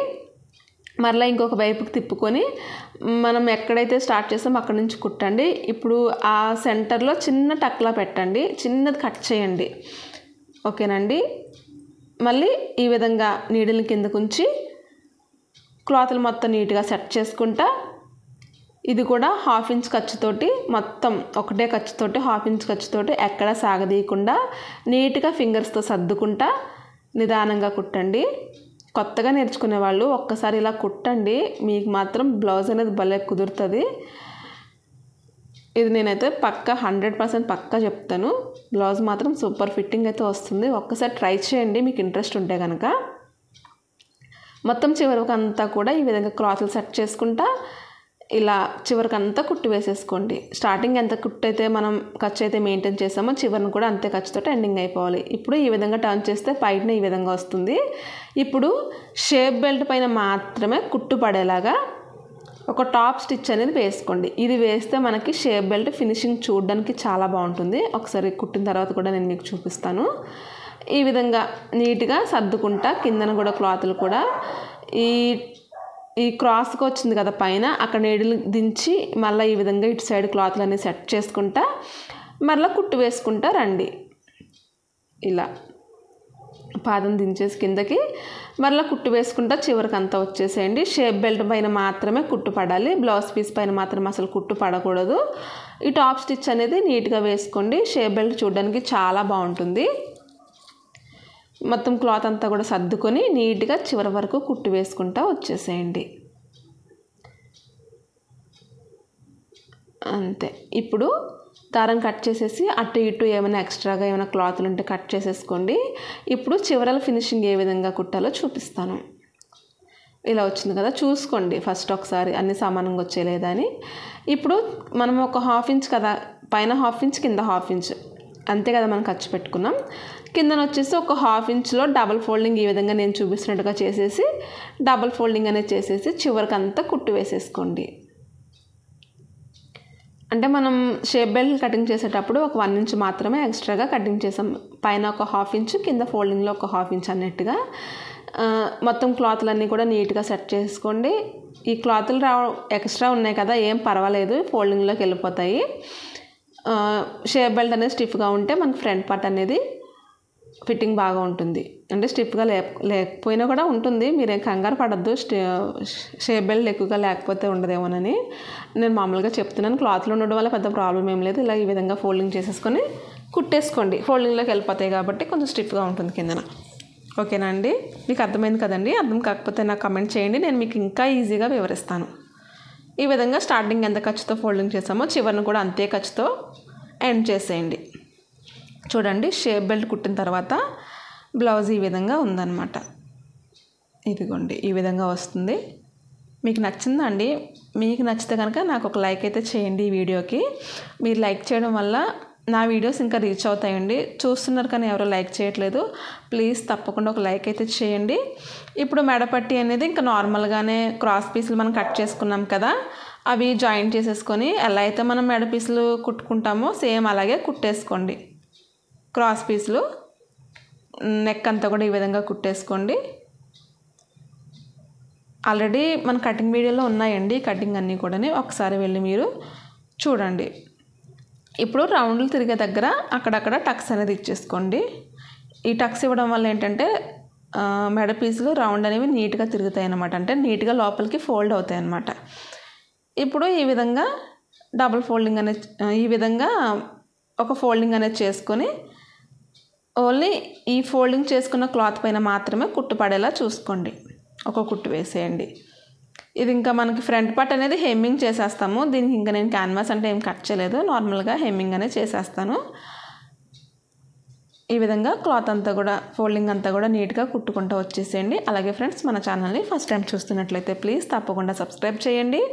మరలా ఇంకొక వైపుకి తిప్పుకొని మనం ఎక్కడైతే స్టార్ట్ చేస్తామో అక్కడ నుంచి కుట్టండి. ఇప్పుడు ఆ సెంటర్లో చిన్న టక్లా పెట్టండి, చిన్నది కట్ చేయండి. ఓకేనండి. మళ్ళీ ఈ విధంగా నీడిల్ని కిందకు ఉంచి క్లాత్లు మొత్తం నీట్గా సెట్ చేసుకుంటా, ఇది కూడా 1/2 ఇంచ్ ఖర్చుతోటి మొత్తం ఒకటే ఖర్చుతోటి 1/2 ఇంచ్ ఖర్చుతోటి ఎక్కడ సాగదీయకుండా నీట్గా ఫింగర్స్తో సర్దుకుంటా నిదానంగా కుట్టండి. కొత్తగా నేర్చుకునే వాళ్ళు ఒక్కసారి ఇలా కుట్టండి, మీకు మాత్రం బ్లౌజ్ అనేది భలే కుదురుతుంది. ఇది నేనైతే పక్కా 100% పక్కా చెప్తాను. బ్లౌజ్ మాత్రం సూపర్ ఫిట్టింగ్ అయితే వస్తుంది. ఒక్కసారి ట్రై చేయండి మీకు ఇంట్రెస్ట్ ఉంటే కనుక. మొత్తం చివరికి అంతా కూడా ఈ విధంగా క్లాత్లు సెట్ చేసుకుంటా ఇలా చివరికంతా కుట్టు వేసేసుకోండి. స్టార్టింగ్ ఎంత కుట్టు అయితే మనం ఖర్చు అయితే మెయింటైన్ చేసామో చివరిని కూడా అంతే ఖర్చుతో ఎండింగ్ అయిపోవాలి. ఇప్పుడు ఈ విధంగా టర్న్ చేస్తే పైన ఈ విధంగా వస్తుంది. ఇప్పుడు షేప్ బెల్ట్ పైన మాత్రమే కుట్టు పడేలాగా ఒక టాప్ స్టిచ్ అనేది వేసుకోండి. ఇది వేస్తే మనకి షేప్ బెల్ట్ ఫినిషింగ్ చూడడానికి చాలా బాగుంటుంది. ఒకసారి కుట్టిన తర్వాత కూడా నేను మీకు చూపిస్తాను. ఈ విధంగా నీట్గా సర్దుకుంటా కిందన కూడా క్లాత్లు కూడా ఈ క్రాస్గా వచ్చింది కదా పైన అక్కడ నీడిల్ దించి మళ్ళీ ఈ విధంగా ఇటు సైడ్ క్లాత్లు అన్నీ సెట్ చేసుకుంటా మళ్ళీ కుట్టు వేసుకుంటా రండి. ఇలా పాదం దించేసి కిందకి మళ్ళీ కుట్టు వేసుకుంటా చివరికి అంతా వచ్చేసేయండి. షేప్ బెల్ట్ పైన మాత్రమే కుట్టు పడాలి, బ్లౌజ్ పీస్ పైన మాత్రం అసలు కుట్టు పడకూడదు. ఈ టాప్ స్టిచ్ అనేది నీట్గా వేసుకోండి. షేప్ బెల్ట్ చూడడానికి చాలా బాగుంటుంది. మొత్తం క్లాత్ అంతా కూడా సర్దుకొని నీట్గా చివరి వరకు కుట్టు వేసుకుంటా వచ్చేసేయండి. అంతే. ఇప్పుడు దారం కట్ చేసేసి అటు ఇటు ఏమైనా ఎక్స్ట్రాగా ఏమైనా క్లాత్లు ఉంటే కట్ చేసేసుకోండి. ఇప్పుడు చివరల ఫినిషింగ్ ఏ విధంగా కుట్టాలో చూపిస్తాను. ఇలా వచ్చింది కదా, చూసుకోండి ఫస్ట్ ఒకసారి అన్ని సమానంగా వచ్చేలేదా అని. ఇప్పుడు మనం ఒక 1/2 ఇంచ్ కదా, పైన 1/2 ఇంచ్ కింద 1/2 ఇంచ్ అంతే కదా మనం ఖర్చు పెట్టుకున్నాం. కిందన వచ్చేసి ఒక 1/2 ఇంచ్లో డబల్ ఫోల్డింగ్ ఈ విధంగా నేను చూపిస్తున్నట్టుగా చేసేసి డబల్ ఫోల్డింగ్ అనేది చేసేసి చివరికి అంతా కుట్టు వేసేసుకోండి. అంటే మనం షేప్ బెల్ట్ కటింగ్ చేసేటప్పుడు ఒక 1 ఇంచ్ మాత్రమే ఎక్స్ట్రాగా కటింగ్ చేసాం. పైన ఒక 1/2 ఇంచ్ కింద ఫోల్డింగ్లో ఒక 1/2 ఇంచ్ అన్నట్టుగా మొత్తం క్లాత్లన్నీ కూడా నీట్గా సెట్ చేసుకోండి. ఈ క్లాత్లు ఎక్స్ట్రా ఉన్నాయి కదా ఏం పర్వాలేదు, ఫోల్డింగ్లోకి వెళ్ళిపోతాయి. షేప్ బెల్ట్ అనేది స్టిఫ్గా ఉంటే మనకి ఫ్రంట్ పార్ట్ అనేది ఫిట్టింగ్ బాగా ఉంటుంది. అంటే స్టిఫ్గా లేకపోయినా కూడా ఉంటుంది, మీరేం కంగారు పడద్దు. షేప్ బెల్ట్ ఎక్కువగా లేకపోతే ఉండదేమోనని నేను మామూలుగా చెప్తున్నాను. క్లాత్లో ఉండడం వల్ల పెద్ద ప్రాబ్లం ఏం లేదు. ఇలా ఈ విధంగా ఫోల్డింగ్ చేసేసుకొని కుట్టేసుకోండి. ఫోల్డింగ్లోకి వెళ్ళిపోతాయి కాబట్టి కొంచెం స్టిఫ్గా ఉంటుంది కిందన. ఓకేనా అండి, మీకు అర్థమైంది కదండి? అర్థం కాకపోతే నాకు కమెంట్ చేయండి, నేను మీకు ఇంకా ఈజీగా వివరిస్తాను. ఈ విధంగా స్టార్టింగ్ ఎంత ఖర్చుతో ఫోల్డింగ్ చేసామో చివరిని కూడా అంతే ఖర్చుతో ఎండ్ చేసేయండి. చూడండి, షేప్ బెల్ట్ కుట్టిన తర్వాత బ్లౌజ్ ఈ విధంగా ఉందన్నమాట. ఇదిగోండి ఈ విధంగా వస్తుంది. మీకు నచ్చిందా అండి? మీకు నచ్చితే కనుక నాకు ఒక లైక్ అయితే చేయండి ఈ వీడియోకి. మీరు లైక్ చేయడం వల్ల నా వీడియోస్ ఇంకా రీచ్ అవుతాయండి. చూస్తున్నారు కానీ ఎవరో లైక్ చేయట్లేదు. ప్లీజ్ తప్పకుండా ఒక లైక్ అయితే చేయండి. ఇప్పుడు మెడపట్టి అనేది ఇంకా నార్మల్గానే క్రాస్ పీసులు మనం కట్ చేసుకున్నాం కదా, అవి జాయింట్ చేసేసుకొని ఎలా అయితే మనం మెడ పీసులు కుట్టుకుంటామో సేమ్ అలాగే కుట్టేసుకోండి. క్రాస్ పీసులు నెక్ అంతా కూడా ఈ విధంగా కుట్టేసుకోండి. ఆల్రెడీ మన కటింగ్ వీడియోలో ఉన్నాయండి కటింగ్ అన్నీ కూడా, ఒకసారి వెళ్ళి మీరు చూడండి. ఇప్పుడు రౌండ్లు తిరిగే దగ్గర అక్కడక్కడ టక్స్ అనేది ఇచ్చేసుకోండి. ఈ టక్స్ ఇవ్వడం వల్ల ఏంటంటే మెడ పీసులు రౌండ్ అనేవి నీట్గా తిరుగుతాయి అన్నమాట. అంటే నీట్గా లోపలికి ఫోల్డ్ అవుతాయి అన్నమాట. ఇప్పుడు ఈ విధంగా డబుల్ ఫోల్డింగ్ అనేది ఈ విధంగా ఒక ఫోల్డింగ్ అనేది చేసుకొని ఓన్లీ ఈ ఫోల్డింగ్ చేసుకున్న క్లాత్ పైన మాత్రమే కుట్టు పడేలా చూసుకోండి. ఒక కుట్టు వేసేయండి. ఇది ఇంకా మనకి ఫ్రంట్ పార్ట్ అనేది హెమ్మింగ్ చేసేస్తాము. దీనికి ఇంకా నేను క్యాన్వాస్ అంటే ఏం కట్ చేయలేదు, నార్మల్గా హెమ్మింగ్ అనేది చేసేస్తాను. ఈ విధంగా క్లాత్ అంతా కూడా ఫోల్డింగ్ అంతా కూడా నీట్గా కుట్టుకుంటూ వచ్చేసేయండి. అలాగే ఫ్రెండ్స్, మన ఛానల్ని ఫస్ట్ టైం చూస్తున్నట్లయితే ప్లీజ్ తప్పకుండా సబ్స్క్రైబ్ చేయండి.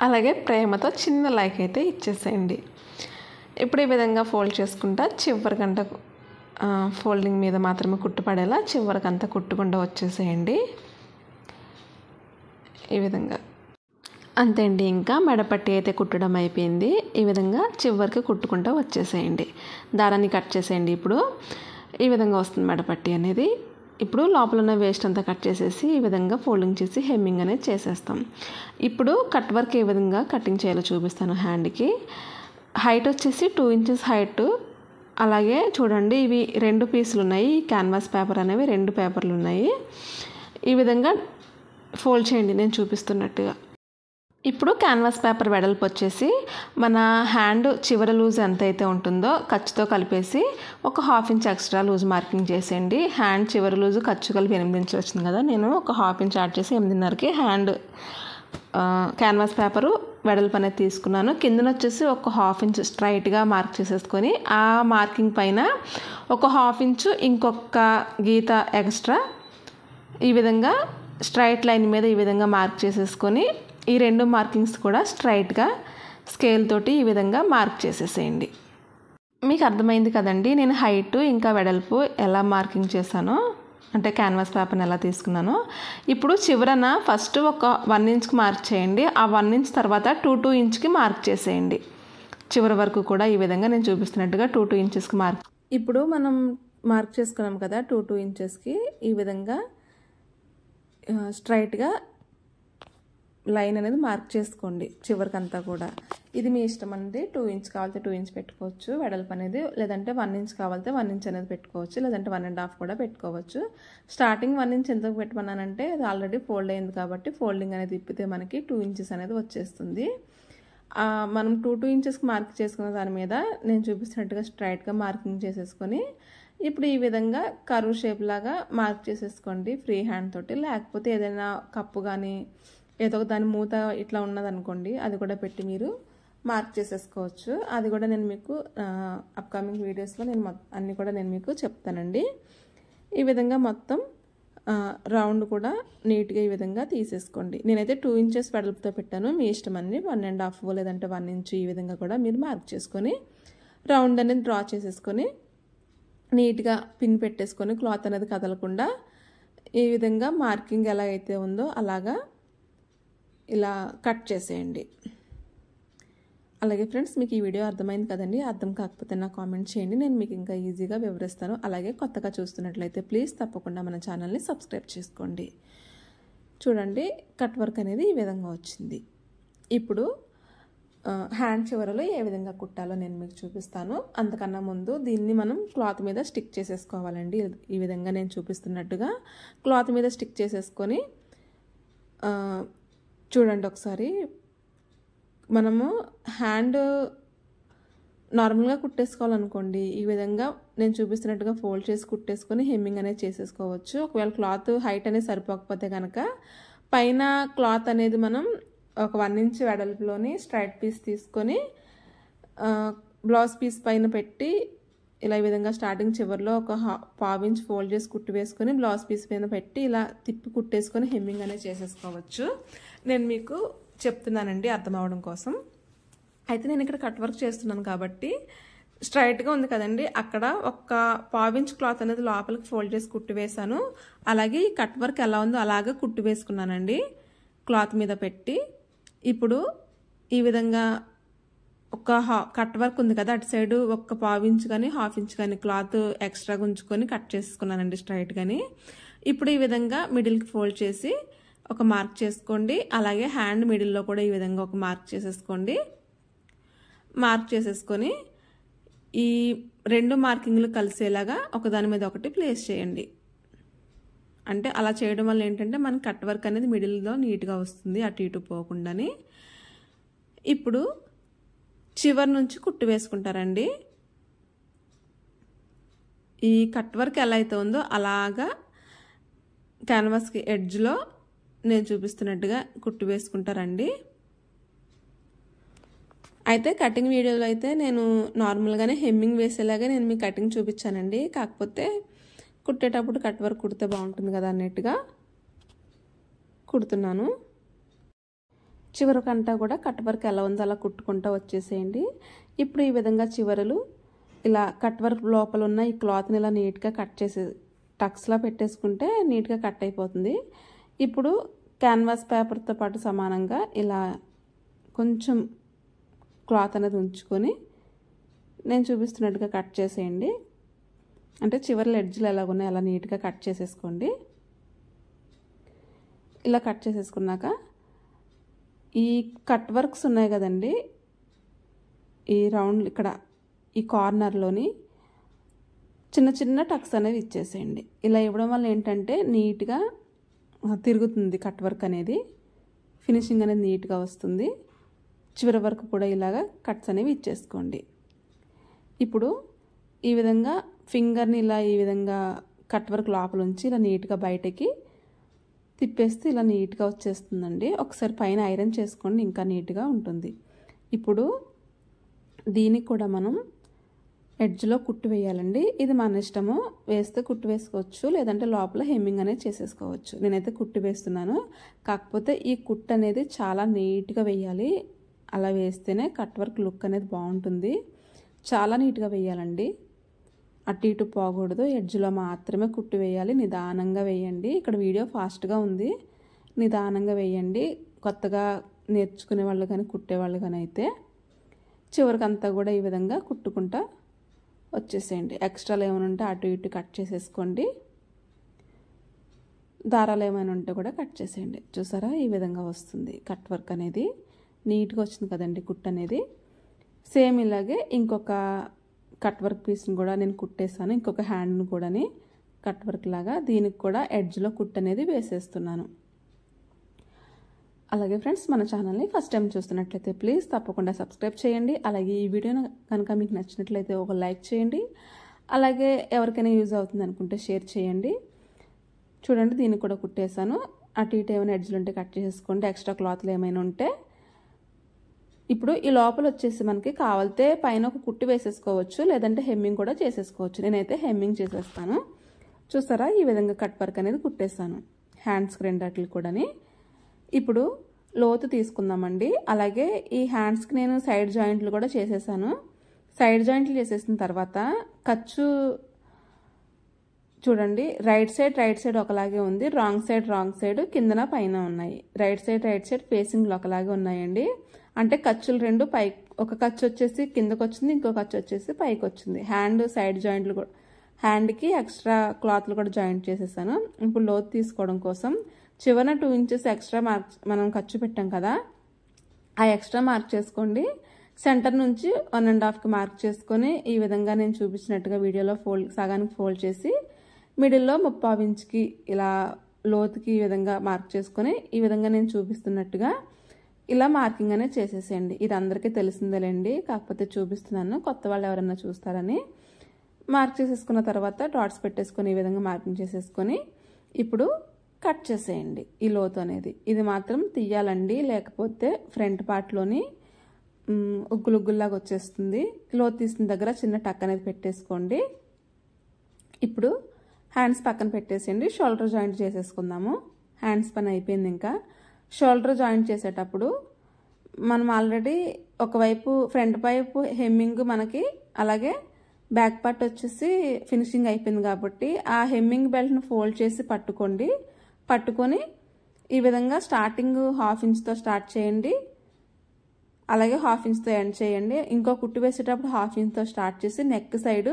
అలాగే ప్రేమతో చిన్న లైక్ అయితే ఇచ్చేసేయండి. ఇప్పుడు ఈ విధంగా ఫోల్డ్ చేసుకుంటా చివరికంట ఫోల్డింగ్ మీద మాత్రమే కుట్టు పడేలా చివరికంతా కుట్టుకుండా వచ్చేసేయండి ఈ విధంగా. అంతే అండి, ఇంకా మెడపట్టి అయితే కుట్టడం అయిపోయింది. ఈ విధంగా చివరికి కుట్టుకుంటూ వచ్చేసేయండి. దారాన్ని కట్ చేసేయండి. ఇప్పుడు ఈ విధంగా వస్తుంది మెడపట్టి అనేది. ఇప్పుడు లోపల ఉన్న వేస్ట్ అంతా కట్ చేసేసి ఈ విధంగా ఫోల్డింగ్ చేసి హెమ్మింగ్ అనేది చేసేస్తాం. ఇప్పుడు కట్ వర్క్ ఏ విధంగా కటింగ్ చేయాలో చూపిస్తాను. హ్యాండ్కి హైట్ వచ్చేసి 2 ఇంచెస్ హైట్. అలాగే చూడండి, ఇవి 2 పీసులు ఉన్నాయి. క్యాన్వాస్ పేపర్ అనేవి 2 పేపర్లు ఉన్నాయి. ఈ విధంగా ఫోల్డ్ చేయండి నేను చూపిస్తున్నట్టుగా. ఇప్పుడు క్యాన్వాస్ పేపర్ వెడల్పు వచ్చేసి మన హ్యాండ్ చివరి లూజ్ ఎంతైతే ఉంటుందో ఖర్చుతో కలిపేసి ఒక 1/2 ఇంచ్ ఎక్స్ట్రా లూజ్ మార్కింగ్ చేసేయండి. హ్యాండ్ చివరి లూజు ఖర్చు కలిపి 8 ఇంచులు వచ్చింది కదా, నేను ఒక 1/2 ఇంచ్ యాడ్ చేసి 8.5కి హ్యాండ్ క్యాన్వాస్ పేపరు వెడల్పు అనేది తీసుకున్నాను. కిందన వచ్చేసి ఒక 1/2 ఇంచ్ స్ట్రైట్గా మార్క్ చేసేసుకొని ఆ మార్కింగ్ పైన ఒక 1/2 ఇంచు ఇంకొక గీత ఎక్స్ట్రా ఈ విధంగా స్ట్రైట్ లైన్ మీద ఈ విధంగా మార్క్ చేసేసుకొని ఈ 2 మార్కింగ్స్ కూడా స్ట్రైట్గా స్కేల్ తోటి ఈ విధంగా మార్క్ చేసేసేయండి. మీకు అర్థమైంది కదండి నేను హైట్ ఇంకా వెడల్పు ఎలా మార్కింగ్ చేశానో, అంటే క్యాన్వాస్ పేపర్ని ఎలా తీసుకున్నానో. ఇప్పుడు చివరన ఫస్ట్ ఒక 1 ఇంచ్కి మార్క్ చేయండి. ఆ 1 ఇంచ్ తర్వాత 2 ఇంచ్కి మార్క్ చేసేయండి. చివరి వరకు కూడా ఈ విధంగా నేను చూపిస్తున్నట్టుగా 2 ఇంచెస్కి మార్క్. ఇప్పుడు మనం మార్క్ చేసుకున్నాం కదా 2 ఇంచెస్కి ఈ విధంగా స్ట్రైట్గా లైన్ అనేది మార్క్ చేసుకోండి చివరికంతా కూడా. ఇది మీ ఇష్టం అండి. 2 ఇంచ్ కావాలంటే 2 ఇంచ్ పెట్టుకోవచ్చు వెడల్పు అనేది, లేదంటే 1 ఇంచ్ కావాలంటే 1 ఇంచ్ అనేది పెట్టుకోవచ్చు, లేదంటే 1.5 కూడా పెట్టుకోవచ్చు. స్టార్టింగ్ 1 ఇంచ్ ఎందుకు పెట్టమన్నానంటే అది ఆల్రెడీ ఫోల్డ్ అయింది కాబట్టి ఫోల్డింగ్ అనేది తిప్పితే మనకి 2 ఇంచెస్ అనేది వచ్చేస్తుంది. మనం 2 ఇంచెస్కి మార్క్ చేసుకున్న దాని మీద నేను చూపిస్తున్నట్టుగా స్ట్రైట్గా మార్కింగ్ చేసేసుకొని ఇప్పుడు ఈ విధంగా కర్వ్ షేప్ లాగా మార్క్ చేసేసుకోండి ఫ్రీ హ్యాండ్ తోటి. లేకపోతే ఏదైనా కప్పు కానీ ఏదో దాని మూత ఇట్లా ఉన్నదనుకోండి అది కూడా పెట్టి మీరు మార్క్ చేసేసుకోవచ్చు. అది కూడా నేను మీకు అప్కమింగ్ వీడియోస్లో అన్నీ కూడా నేను మీకు చెప్తానండి. ఈ విధంగా మొత్తం రౌండ్ కూడా నీట్గా ఈ విధంగా తీసేసుకోండి. నేనైతే 2 ఇంచెస్ వెడల్పుతో పెట్టాను, మీ ఇష్టం అండి. 1.5 లేదంటే 1 ఇంచ్ ఈ విధంగా కూడా మీరు మార్క్ చేసుకొని రౌండ్ అనేది డ్రా చేసేసుకొని నీట్గా పిన్ పెట్టేసుకొని క్లాత్ అనేది కదలకుండా ఈ విధంగా మార్కింగ్ ఎలా అయితే ఉందో అలాగా ఇలా కట్ చేసేయండి. అలాగే ఫ్రెండ్స్ మీకు ఈ వీడియో అర్థమైంది కదండి. అర్థం కాకపోతే నాకు కామెంట్ చేయండి, నేను మీకు ఇంకా ఈజీగా వివరిస్తాను. అలాగే కొత్తగా చూస్తున్నట్లయితే ప్లీజ్ తప్పకుండా మన ఛానల్ని సబ్స్క్రైబ్ చేసుకోండి. చూడండి కట్ వర్క్ అనేది ఈ విధంగా వచ్చింది. ఇప్పుడు హ్యాండ్ చివరలో ఏ విధంగా కుట్టాలో నేను మీకు చూపిస్తాను. అంతకన్నా ముందు దీన్ని మనం క్లాత్ మీద స్టిక్ చేసేసుకోవాలండి. ఈ విధంగా నేను చూపిస్తున్నట్టుగా క్లాత్ మీద స్టిక్ చేసేసుకొని చూడండి ఒకసారి. మనము హ్యాండ్ నార్మల్గా కుట్టేసుకోవాలనుకోండి ఈ విధంగా నేను చూపిస్తున్నట్టుగా ఫోల్డ్ చేసి కుట్టేసుకొని హెమ్మింగ్ అనేది చేసేసుకోవచ్చు. ఒకవేళ క్లాత్ హైట్ అనేది సరిపోకపోతే కనుక పైన క్లాత్ అనేది మనం ఒక 1 ఇంచ్ వెడల్పులోని స్ట్రైట్ పీస్ తీసుకొని బ్లౌజ్ పీస్ పైన పెట్టి ఇలా ఈ విధంగా స్టార్టింగ్ చివరిలో ఒక 1/2 ఇంచ్ ఫోల్డ్ చేసి కుట్టు వేసుకొని బ్లౌజ్ పీస్ పైన పెట్టి ఇలా తిప్పి కుట్టేసుకొని హెమ్మింగ్ అనేది చేసేసుకోవచ్చు. నేను మీకు చెప్తున్నానండి అర్థం అవడం కోసం. అయితే నేను ఇక్కడ కట్ వర్క్ చేస్తున్నాను కాబట్టి స్ట్రైట్గా ఉంది కదండి, అక్కడ ఒక 1/2 ఇంచ్ క్లాత్ అనేది లోపలికి ఫోల్డ్ చేసి కుట్టు వేసాను. అలాగే ఈ కట్ వర్క్ ఎలా ఉందో అలాగే కుట్టు వేసుకున్నానండి క్లాత్ మీద పెట్టి. ఇప్పుడు ఈ విధంగా ఒక కట్ వర్క్ ఉంది కదా అటు సైడ్ ఒక 1/2 ఇంచ్ కానీ 1/2 ఇంచ్ కానీ క్లాత్ ఎక్స్ట్రాగా ఉంచుకొని కట్ చేసుకున్నానండి స్ట్రైట్ గాని. ఇప్పుడు ఈ విధంగా మిడిల్కి ఫోల్డ్ చేసి ఒక మార్క్ చేసుకోండి. అలాగే హ్యాండ్ మిడిల్లో కూడా ఈ విధంగా ఒక మార్క్ చేసేసుకోండి. మార్క్ చేసేసుకొని ఈ 2 మార్కింగ్లు కలిసేలాగా ఒకదాని మీద ఒకటి ప్లేస్ చేయండి. అంటే అలా చేయడం వల్ల ఏంటంటే మన కట్ వర్క్ అనేది మిడిల్లో నీట్గా వస్తుంది, అటు ఇటు పోకుండాని. ఇప్పుడు చివరి నుంచి కుట్టు వేసుకుంటారండి. ఈ కట్ వర్క్ ఎలా అయితే ఉందో అలాగా క్యాన్వాస్కి ఎడ్జ్లో నేను చూపిస్తున్నట్టుగా కుట్టు వేసుకుంటారండి. అయితే కటింగ్ వీడియోలో అయితే నేను నార్మల్గానే హెమ్మింగ్ వేసేలాగా నేను మీ కటింగ్ చూపించానండి. కాకపోతే కుట్టేటప్పుడు కట్ వర్క్ కుడితే బాగుంటుంది కదా అన్నట్టుగా కుడుతున్నాను. చివరికంటా కూడా కట్ వర్క్ ఎలా ఉందో అలా కుట్టుకుంటూ వచ్చేసేయండి. ఇప్పుడు ఈ విధంగా చివరలు ఇలా కట్ వర్క్ లోపల ఉన్న ఈ క్లాత్ని ఇలా నీట్గా కట్ చేసి టక్స్లా పెట్టేసుకుంటే నీట్గా కట్ అయిపోతుంది. ఇప్పుడు క్యాన్వాస్ పేపర్తో పాటు సమానంగా ఇలా కొంచెం క్లాత్ అనేది ఉంచుకొని నేను చూపిస్తున్నట్టుగా కట్ చేసేయండి. అంటే చివరి ఎడ్జ్లు ఎలాగున్నాయి అలా నీట్గా కట్ చేసేసుకోండి. ఇలా కట్ చేసేసుకున్నాక ఈ కట్ వర్క్స్ ఉన్నాయి కదండి, ఈ రౌండ్ ఇక్కడ ఈ కార్నర్లోని చిన్న చిన్న టక్స్ అనేవి ఇచ్చేసేయండి. ఇలా ఇవ్వడం వల్ల ఏంటంటే నీట్గా తిరుగుతుంది కట్ వర్క్ అనేది, ఫినిషింగ్ అనేది నీట్గా వస్తుంది. చివరి వరకు కూడా ఇలాగా కట్స్ అనేవి ఇచ్చేసుకోండి. ఇప్పుడు ఈ విధంగా ఫింగర్ని ఇలా ఈ విధంగా కట్ వర్క్ లోపల ఉంచి ఇలా నీట్గా బయటకి తిప్పేస్తే ఇలా నీట్గా వచ్చేస్తుందండి. ఒకసారి పైన ఐరన్ చేసుకోండి, ఇంకా నీట్గా ఉంటుంది. ఇప్పుడు దీనికి కూడా మనం ఎడ్జ్లో కుట్టు వేయాలండి. ఇది మన ఇష్టము, వేస్తే కుట్టు వేసుకోవచ్చు, లేదంటే లోపల హెమ్మింగ్ అనేది చేసేసుకోవచ్చు. నేనైతే కుట్టు వేస్తున్నాను. కాకపోతే ఈ కుట్టు అనేది చాలా నీట్గా వేయాలి. అలా వేస్తేనే కట్ వర్క్ లుక్ అనేది బాగుంటుంది. చాలా నీట్గా వేయాలండి, అటు ఇటు పోకూడదు. ఎడ్జ్లో మాత్రమే కుట్టు వేయాలి. నిదానంగా వేయండి. ఇక్కడ వీడియో ఫాస్ట్గా ఉంది, నిదానంగా వేయండి. కొత్తగా నేర్చుకునే వాళ్ళు కానీ కుట్టేవాళ్ళు కానీ అయితే చివరికి అంతా కూడా ఈ విధంగా కుట్టుకుంటా వచ్చేసేయండి. ఎక్స్ట్రాలు ఏమైనా ఉంటే అటు ఇటు కట్ చేసేసుకోండి. దారాలు ఏమైనా ఉంటే కూడా కట్ చేసేయండి. చూసారా ఈ విధంగా వస్తుంది కట్ వర్క్ అనేది. నీట్గా వచ్చింది కదండి కుట్టు అనేది. సేమ్ ఇలాగే ఇంకొక కట్ వర్క్ పీస్ని కూడా నేను కుట్టేసాను. ఇంకొక హ్యాండ్ని కూడా కట్ వర్క్ లాగా దీనికి కూడా ఎడ్జ్లో కుట్టు అనేది వేసేస్తున్నాను. అలాగే ఫ్రెండ్స్, మన ఛానల్ని ఫస్ట్ టైం చూస్తున్నట్లయితే ప్లీజ్ తప్పకుండా సబ్స్క్రైబ్ చేయండి. అలాగే ఈ వీడియో కనుక మీకు నచ్చినట్లయితే ఒక లైక్ చేయండి. అలాగే ఎవరికైనా యూజ్ అవుతుంది అనుకుంటే షేర్ చేయండి. చూడండి, దీనికి కూడా కుట్టేసాను. అటు ఇటు ఏమైనా ఎడ్జ్లు ఉంటే కట్ చేసుకోండి, ఎక్స్ట్రా క్లాత్లు ఏమైనా ఉంటే. ఇప్పుడు ఈ లోపల వచ్చేసి మనకి కావాలితే పైన ఒక కుట్టు వేసేసుకోవచ్చు, లేదంటే హెమ్మింగ్ కూడా చేసేసుకోవచ్చు. నేనైతే హెమ్మింగ్ చేసేస్తాను. చూస్తారా ఈ విధంగా కట్ వర్క్ అనేది కుట్టేస్తాను హ్యాండ్స్కి రెండట్లు కూడా. ఇప్పుడు లోతు తీసుకుందామండి. అలాగే ఈ హ్యాండ్స్కి నేను సైడ్ జాయింట్లు కూడా చేసేసాను. సైడ్ జాయింట్లు చేసేసిన తర్వాత ఖర్చు చూడండి, రైట్ సైడ్ ఒకలాగే ఉంది, రాంగ్ సైడ్ కిందన పైన ఉన్నాయి. రైట్ సైడ్ ఫేసింగ్లు ఒకలాగే ఉన్నాయండి. అంటే ఖర్చులు రెండు పై, ఒక ఖర్చు వచ్చేసి కిందకు వచ్చింది, ఇంకో ఖర్చు వచ్చేసి పైకి వచ్చింది. హ్యాండ్ సైడ్ జాయింట్లు కూడా, హ్యాండ్కి ఎక్స్ట్రా క్లాత్లు కూడా జాయింట్ చేసేసాను. ఇప్పుడు లోతు తీసుకోవడం కోసం చివరన 2 ఇంచెస్ ఎక్స్ట్రా మార్క్ మనం ఖర్చు పెట్టాం కదా, ఆ ఎక్స్ట్రా మార్క్ చేసుకోండి. సెంటర్ నుంచి 1.5కి మార్క్ చేసుకొని ఈ విధంగా నేను చూపించినట్టుగా వీడియోలో సగానికి ఫోల్డ్ చేసి మిడిల్లో 3/4 ఇంచ్కి ఇలా లోతుకి ఈ విధంగా మార్క్ చేసుకొని ఈ విధంగా నేను చూపిస్తున్నట్టుగా ఇలా మార్కింగ్ అనేది చేసేసేయండి. ఇది అందరికీ తెలిసిందేలేండి, కాకపోతే చూపిస్తున్నాను, కొత్త వాళ్ళు ఎవరైనా చూస్తారని. మార్క్ చేసేసుకున్న తర్వాత డాట్స్ పెట్టేసుకొని ఈ విధంగా మార్కింగ్ చేసేసుకొని ఇప్పుడు కట్ చేసేయండి ఈ లోతు అనేది. ఇది మాత్రం తీయాలండి, లేకపోతే ఫ్రంట్ పార్ట్లోని ఉగ్గులుగ్గుల్లాగా వచ్చేస్తుంది. లోతు తీసిన దగ్గర చిన్న టక్ అనేది పెట్టేసుకోండి. ఇప్పుడు హ్యాండ్స్ పక్కన పెట్టేసేయండి. షోల్డర్ జాయింట్ చేసేసుకుందాము. హ్యాండ్స్ పని అయిపోయింది. ఇంకా షోల్డర్ జాయింట్ చేసేటప్పుడు మనం ఆల్రెడీ ఒకవైపు ఫ్రంట్ వైపు హెమ్మింగ్ మనకి, అలాగే బ్యాక్ పార్ట్ వచ్చేసి ఫినిషింగ్ అయిపోయింది కాబట్టి ఆ హెమ్మింగ్ బెల్ట్ను ఫోల్డ్ చేసి పట్టుకోండి. పట్టుకొని ఈ విధంగా స్టార్టింగ్ 1/2 ఇంచ్తో స్టార్ట్ చేయండి, అలాగే 1/2 ఇంచ్తో ఎండ్ చేయండి. ఇంకో కుట్టు వేసేటప్పుడు 1/2 ఇంచ్తో స్టార్ట్ చేసి నెక్ సైడ్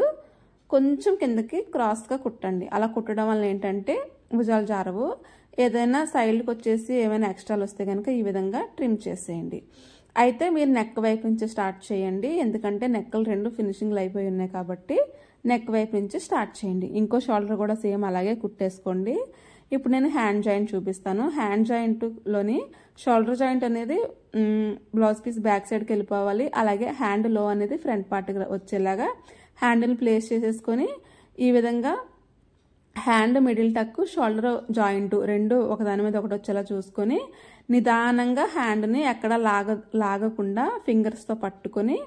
కొంచెం కిందకి క్రాస్గా కుట్టండి. అలా కుట్టడం వల్ల ఏంటంటే భుజాలు జారవు. ఏదైనా సైడ్కి వచ్చేసి ఏమైనా ఎక్స్ట్రాలు వస్తే కనుక ఈ విధంగా ట్రిమ్ చేసేయండి. అయితే మీరు నెక్ వైపు నుంచి స్టార్ట్ చేయండి, ఎందుకంటే నెక్కలు రెండు ఫినిషింగ్లు అయిపోయి ఉన్నాయి కాబట్టి నెక్ వైపు నుంచి స్టార్ట్ చేయండి. ఇంకో షోల్డర్ కూడా సేమ్ అలాగే కుట్టేసుకోండి. ఇప్పుడు నేను హ్యాండ్ జాయింట్ చూపిస్తాను. హ్యాండ్ జాయింట్లోని షోల్డర్ జాయింట్ అనేది బ్లౌజ్ పీస్ బ్యాక్ సైడ్కి వెళ్ళిపోవాలి. అలాగే హ్యాండ్ లో అనేది ఫ్రంట్ పార్ట్ వచ్చేలాగా హ్యాండిల్ ప్లేస్ చేసేసుకొని ఈ విధంగా హ్యాండ్ మిడిల్ టక్ షోల్డర్ జాయింట్ రెండు ఒకదాని మీద ఒకటి వచ్చేలా చూసుకొని నిదానంగా హ్యాండ్ని ఎక్కడ లాగకుండా ఫింగర్స్తో పట్టుకొని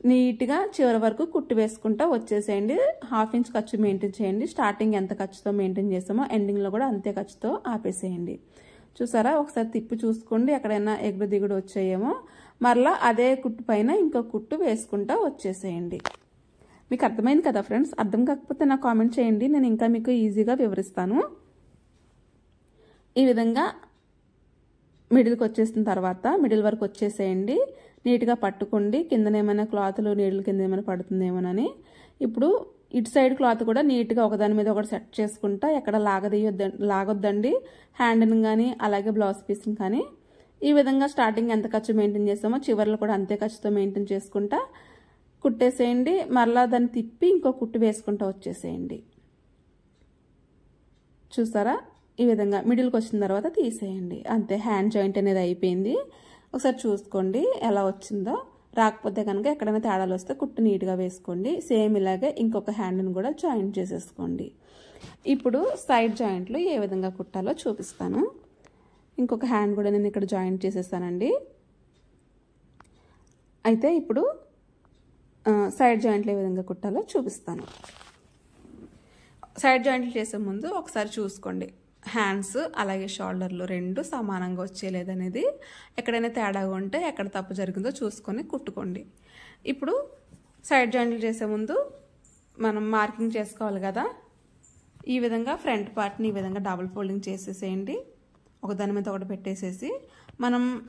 నీట్గా చివరి వరకు కుట్టు వేసుకుంటా వచ్చేసేయండి. 1/2 ఇంచ్ ఖర్చు మెయింటైన్ చేయండి. స్టార్టింగ్ ఎంత ఖర్చుతో మెయింటైన్ చేస్తామో ఎండింగ్లో కూడా అంతే ఖర్చుతో ఆపేసేయండి. చూసారా, ఒకసారి తిప్పి చూసుకోండి, ఎక్కడైనా ఎగుడు దిగుడు వచ్చాయేమో. మరలా అదే కుట్టు పైన ఇంకో కుట్టు వేసుకుంటా వచ్చేసేయండి. మీకు అర్థమైంది కదా ఫ్రెండ్స్? అర్థం కాకపోతే నాకు కామెంట్ చేయండి, నేను ఇంకా మీకు ఈజీగా వివరిస్తాను. ఈ విధంగా మిడిల్కి వచ్చేసిన తర్వాత మిడిల్ వరకు వచ్చేసేయండి. నీట్గా పట్టుకోండి, కిందనేమైనా క్లాత్లు నీళ్ళు కింద ఏమైనా పడుతుందేమోనని. ఇప్పుడు ఇటు సైడ్ క్లాత్ కూడా నీట్గా ఒకదాని మీద ఒకటి సెట్ చేసుకుంటా, ఎక్కడ లాగొద్దండి హ్యాండ్ని కానీ అలాగే బ్లౌజ్ పీస్ని కానీ. ఈ విధంగా స్టార్టింగ్ ఎంత ఖర్చు మెయింటైన్ చేస్తామో చివర్లో కూడా అంతే ఖర్చుతో మెయింటైన్ చేసుకుంటా కుట్టేసేయండి. మరలా దాన్ని తిప్పి ఇంకో కుట్టు వేసుకుంటూ వచ్చేసేయండి. చూసారా? ఈ విధంగా మిడిల్కి వచ్చిన తర్వాత తీసేయండి. అంతే, హ్యాండ్ జాయింట్ అనేది అయిపోయింది. ఒకసారి చూసుకోండి ఎలా వచ్చిందో. రాకపోతే కనుక ఎక్కడైనా తేడాలు వస్తే కుట్టు నీట్గా వేసుకోండి. సేమ్ ఇలాగే ఇంకొక హ్యాండ్ని కూడా జాయింట్ చేసేసుకోండి. ఇప్పుడు సైడ్ జాయింట్లు ఏ విధంగా కుట్టాలో చూపిస్తాను. ఇంకొక హ్యాండ్ కూడా నేను ఇక్కడ జాయింట్ చేసేస్తానండి. అయితే ఇప్పుడు సైడ్ జాయింట్లు ఏ విధంగా కుట్టాలో చూపిస్తాను. సైడ్ జాయింట్లు చేసే ముందు ఒకసారి చూసుకోండి, హ్యాండ్స్ అలాగే షోల్డర్లు రెండు సమానంగా వచ్చేలేదనేది. ఎక్కడైనా తేడాగా ఉంటే ఎక్కడ తప్పు జరిగిందో చూసుకొని కుట్టుకోండి. ఇప్పుడు సైడ్ జాయింట్లు చేసే ముందు మనం మార్కింగ్ చేసుకోవాలి కదా. ఈ విధంగా ఫ్రంట్ పార్ట్ని ఈ విధంగా డబుల్ ఫోల్డింగ్ చేసేసేయండి. ఒక దాని మీద ఒకటి పెట్టేసేసి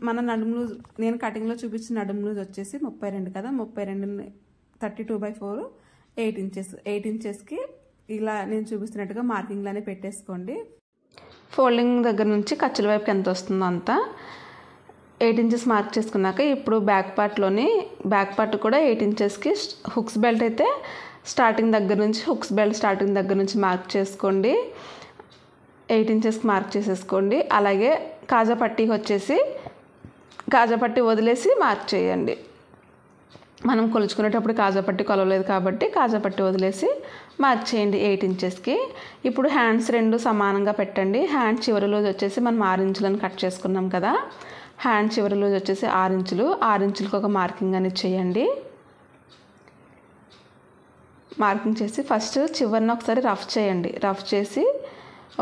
మన నడుము లూజ్, నేను కటింగ్లో చూపించిన నడుము లూజ్ వచ్చేసి 32 కదా, 32 32/4 8 ఇంచెస్. 8 ఇంచెస్కి ఇలా నేను చూపిస్తున్నట్టుగా మార్కింగ్లానే పెట్టేసుకోండి. ఫోల్డింగ్ దగ్గర నుంచి ఖర్చుల వైపుకి ఎంత వస్తుందో అంతా 8 ఇంచెస్ మార్క్ చేసుకున్నాక ఇప్పుడు బ్యాక్ పార్ట్ కూడా 8 ఇంచెస్కి హుక్స్ బెల్ట్ అయితే స్టార్టింగ్ దగ్గర నుంచి మార్క్ చేసుకోండి. 8 ఇంచెస్కి మార్క్ చేసేసుకోండి. అలాగే కాజా పట్టీ వదిలేసి మార్క్ చేయండి. మనం కొలుచుకునేటప్పుడు కాజా పట్టీ కొలవలేదు కాబట్టి కాజా పట్టీ వదిలేసి మార్క్ చేయండి 8 ఇంచెస్కి. ఇప్పుడు హ్యాండ్స్ రెండు సమానంగా పెట్టండి. హ్యాండ్ చివరి లూజ్ వచ్చేసి మనం 6 ఇంచులను కట్ చేసుకున్నాం కదా, హ్యాండ్ చివరి లూజ్ వచ్చేసి 6 ఇంచులు. 6 ఇంచులకు ఒక మార్కింగ్ అనేది చేయండి. మార్కింగ్ చేసి ఫస్ట్ చివరిని ఒకసారి రఫ్ చేయండి. రఫ్ చేసి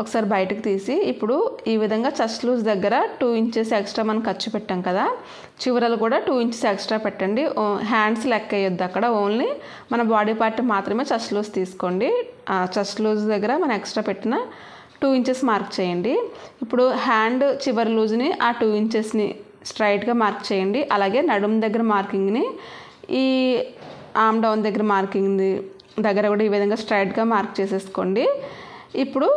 ఒకసారి బయటకు తీసి ఇప్పుడు ఈ విధంగా చెస్ట్ లూజ్ దగ్గర 2 ఇంచెస్ ఎక్స్ట్రా మనం ఖర్చు పెట్టాం కదా, చివరలు కూడా 2 ఇంచెస్ ఎక్స్ట్రా పెట్టండి. హ్యాండ్స్ లెక్క వేయొద్దు, అక్కడ ఓన్లీ మన బాడీ పార్ట్ మాత్రమే చెస్ట్ లూజ్ తీసుకోండి. చెస్ట్ లూజ్ దగ్గర మనం ఎక్స్ట్రా పెట్టిన 2 ఇంచెస్ మార్క్ చేయండి. ఇప్పుడు హ్యాండ్ చివరి లూజ్ని ఆ 2 ఇంచెస్ని స్ట్రైట్గా మార్క్ చేయండి. అలాగే నడుము దగ్గర మార్కింగ్ని ఈ ఆర్మ్ డౌన్ దగ్గర మార్కింగ్ దగ్గర కూడా ఈ విధంగా స్ట్రైట్గా మార్క్ చేసేసుకోండి. ఇప్పుడు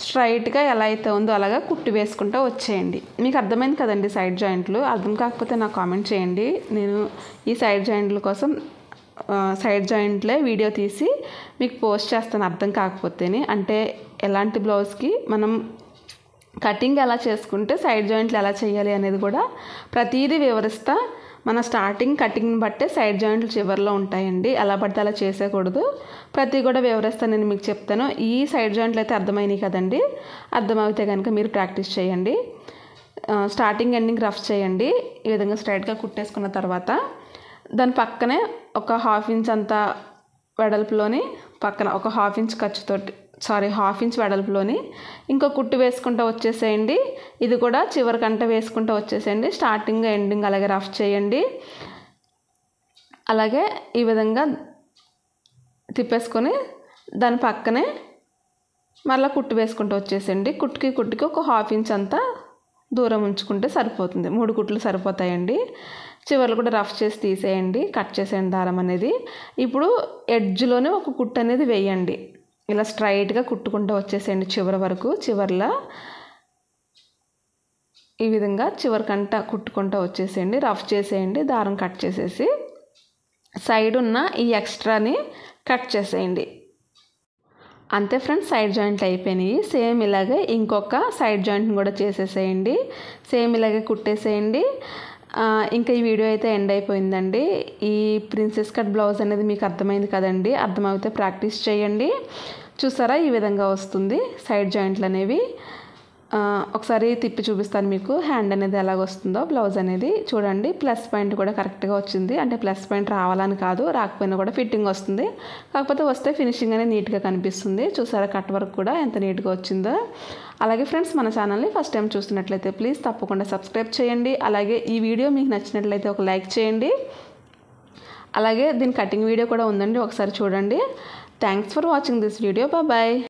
స్ట్రైట్గా ఎలా అయితే ఉందో అలాగా కుట్టి వేసుకుంటూ వచ్చేయండి. మీకు అర్థమైంది కదండి సైడ్ జాయింట్లు? అర్థం కాకపోతే నాకు కామెంట్ చేయండి. నేను ఈ సైడ్ జాయింట్ల కోసం సైడ్ జాయింట్లే వీడియో తీసి మీకు పోస్ట్ చేస్తాను అర్థం కాకపోతేనే. అంటే ఎలాంటి బ్లౌజ్కి మనం కటింగ్ ఎలా చేసుకుంటే సైడ్ జాయింట్లు ఎలా చేయాలి అనేది కూడా ప్రతిదీ వివరిస్తా. మన స్టార్టింగ్ కటింగ్ని బట్టే సైడ్ జాయింట్లు చివరిలో ఉంటాయండి. ఎలా పడితే అలా చేసేయకూడదు. ప్రతి కూడా వివరిస్తాను, నేను మీకు చెప్తాను. ఈ సైడ్ జాయింట్లు అయితే అర్థమైనాయి కదండి. అర్థమైతే కనుక మీరు ప్రాక్టీస్ చేయండి. స్టార్టింగ్ ఎండింగ్ రఫ్ చేయండి. ఈ విధంగా స్ట్రైట్గా కుట్టేసుకున్న తర్వాత దాని పక్కనే ఒక 1/2 ఇంచ్ అంత వెడల్పులోని పక్కన ఒక 1/2 ఇంచ్ హాఫ్ ఇంచ్ వెడల్పులోని ఇంకో కుట్టు వేసుకుంటూ వచ్చేసేయండి. ఇది కూడా చివరికంట వేసుకుంటూ వచ్చేసేయండి. స్టార్టింగ్ ఎండింగ్ అలాగే రఫ్ చేయండి. అలాగే ఈ విధంగా తిప్పేసుకొని దాని పక్కనే మళ్ళీ కుట్టు వేసుకుంటూ వచ్చేసేయండి. కుట్టుకి ఒక 1/2 ఇంచ్ అంతా దూరం ఉంచుకుంటే సరిపోతుంది. 3 కుట్లు సరిపోతాయండి. చివర్లు కూడా రఫ్ చేసి తీసేయండి, కట్ చేసేయండి దారం అనేది. ఇప్పుడు ఎడ్జ్లోనే ఒక కుట్టు అనేది వేయండి. ఇలా స్ట్రైట్గా కుట్టుకుంటూ వచ్చేసేయండి చివరి వరకు. చివర్లో ఈ విధంగా చివరికంట కుట్టుకుంటూ వచ్చేసేయండి. రఫ్ చేసేయండి, దారం కట్ చేసేసి సైడ్ ఉన్న ఈ ఎక్స్ట్రాని కట్ చేసేయండి. అంతే ఫ్రెండ్స్, సైడ్ జాయింట్లు అయిపోయినాయి. సేమ్ ఇలాగే ఇంకొక సైడ్ జాయింట్ని కూడా చేసేసేయండి. సేమ్ ఇలాగే కుట్టేసేయండి. ఇంకా ఈ వీడియో అయితే ఎండ్ అయిపోయిందండి. ఈ ప్రిన్సెస్ కట్ బ్లౌజ్ అనేది మీకు అర్థమైంది కదండి. అర్థమైతే ప్రాక్టీస్ చేయండి. చూసారా ఈ విధంగా వస్తుంది సైడ్ జాయింట్లు అనేవి. ఒకసారి తిప్పి చూపిస్తాను మీకు హ్యాండ్ అనేది ఎలాగ వస్తుందో. బ్లౌజ్ అనేది చూడండి, ప్లస్ పాయింట్ కూడా కరెక్ట్గా వచ్చింది. అంటే ప్లస్ పాయింట్ రావాలని కాదు, రాకపోయినా కూడా ఫిట్టింగ్ వస్తుంది. కాకపోతే వస్తే ఫినిషింగ్ అనేది నీట్గా కనిపిస్తుంది. చూసారా కట్ వర్క్ కూడా ఎంత నీట్గా వచ్చిందో. అలాగే ఫ్రెండ్స్, మన ఛానల్ని ఫస్ట్ టైం చూస్తున్నట్లయితే ప్లీజ్ తప్పకుండా సబ్స్క్రైబ్ చేయండి. అలాగే ఈ వీడియో మీకు నచ్చినట్లయితే ఒక లైక్ చేయండి. అలాగే దీని కటింగ్ వీడియో కూడా ఉందండి, ఒకసారి చూడండి. Thanks for watching this video. Bye.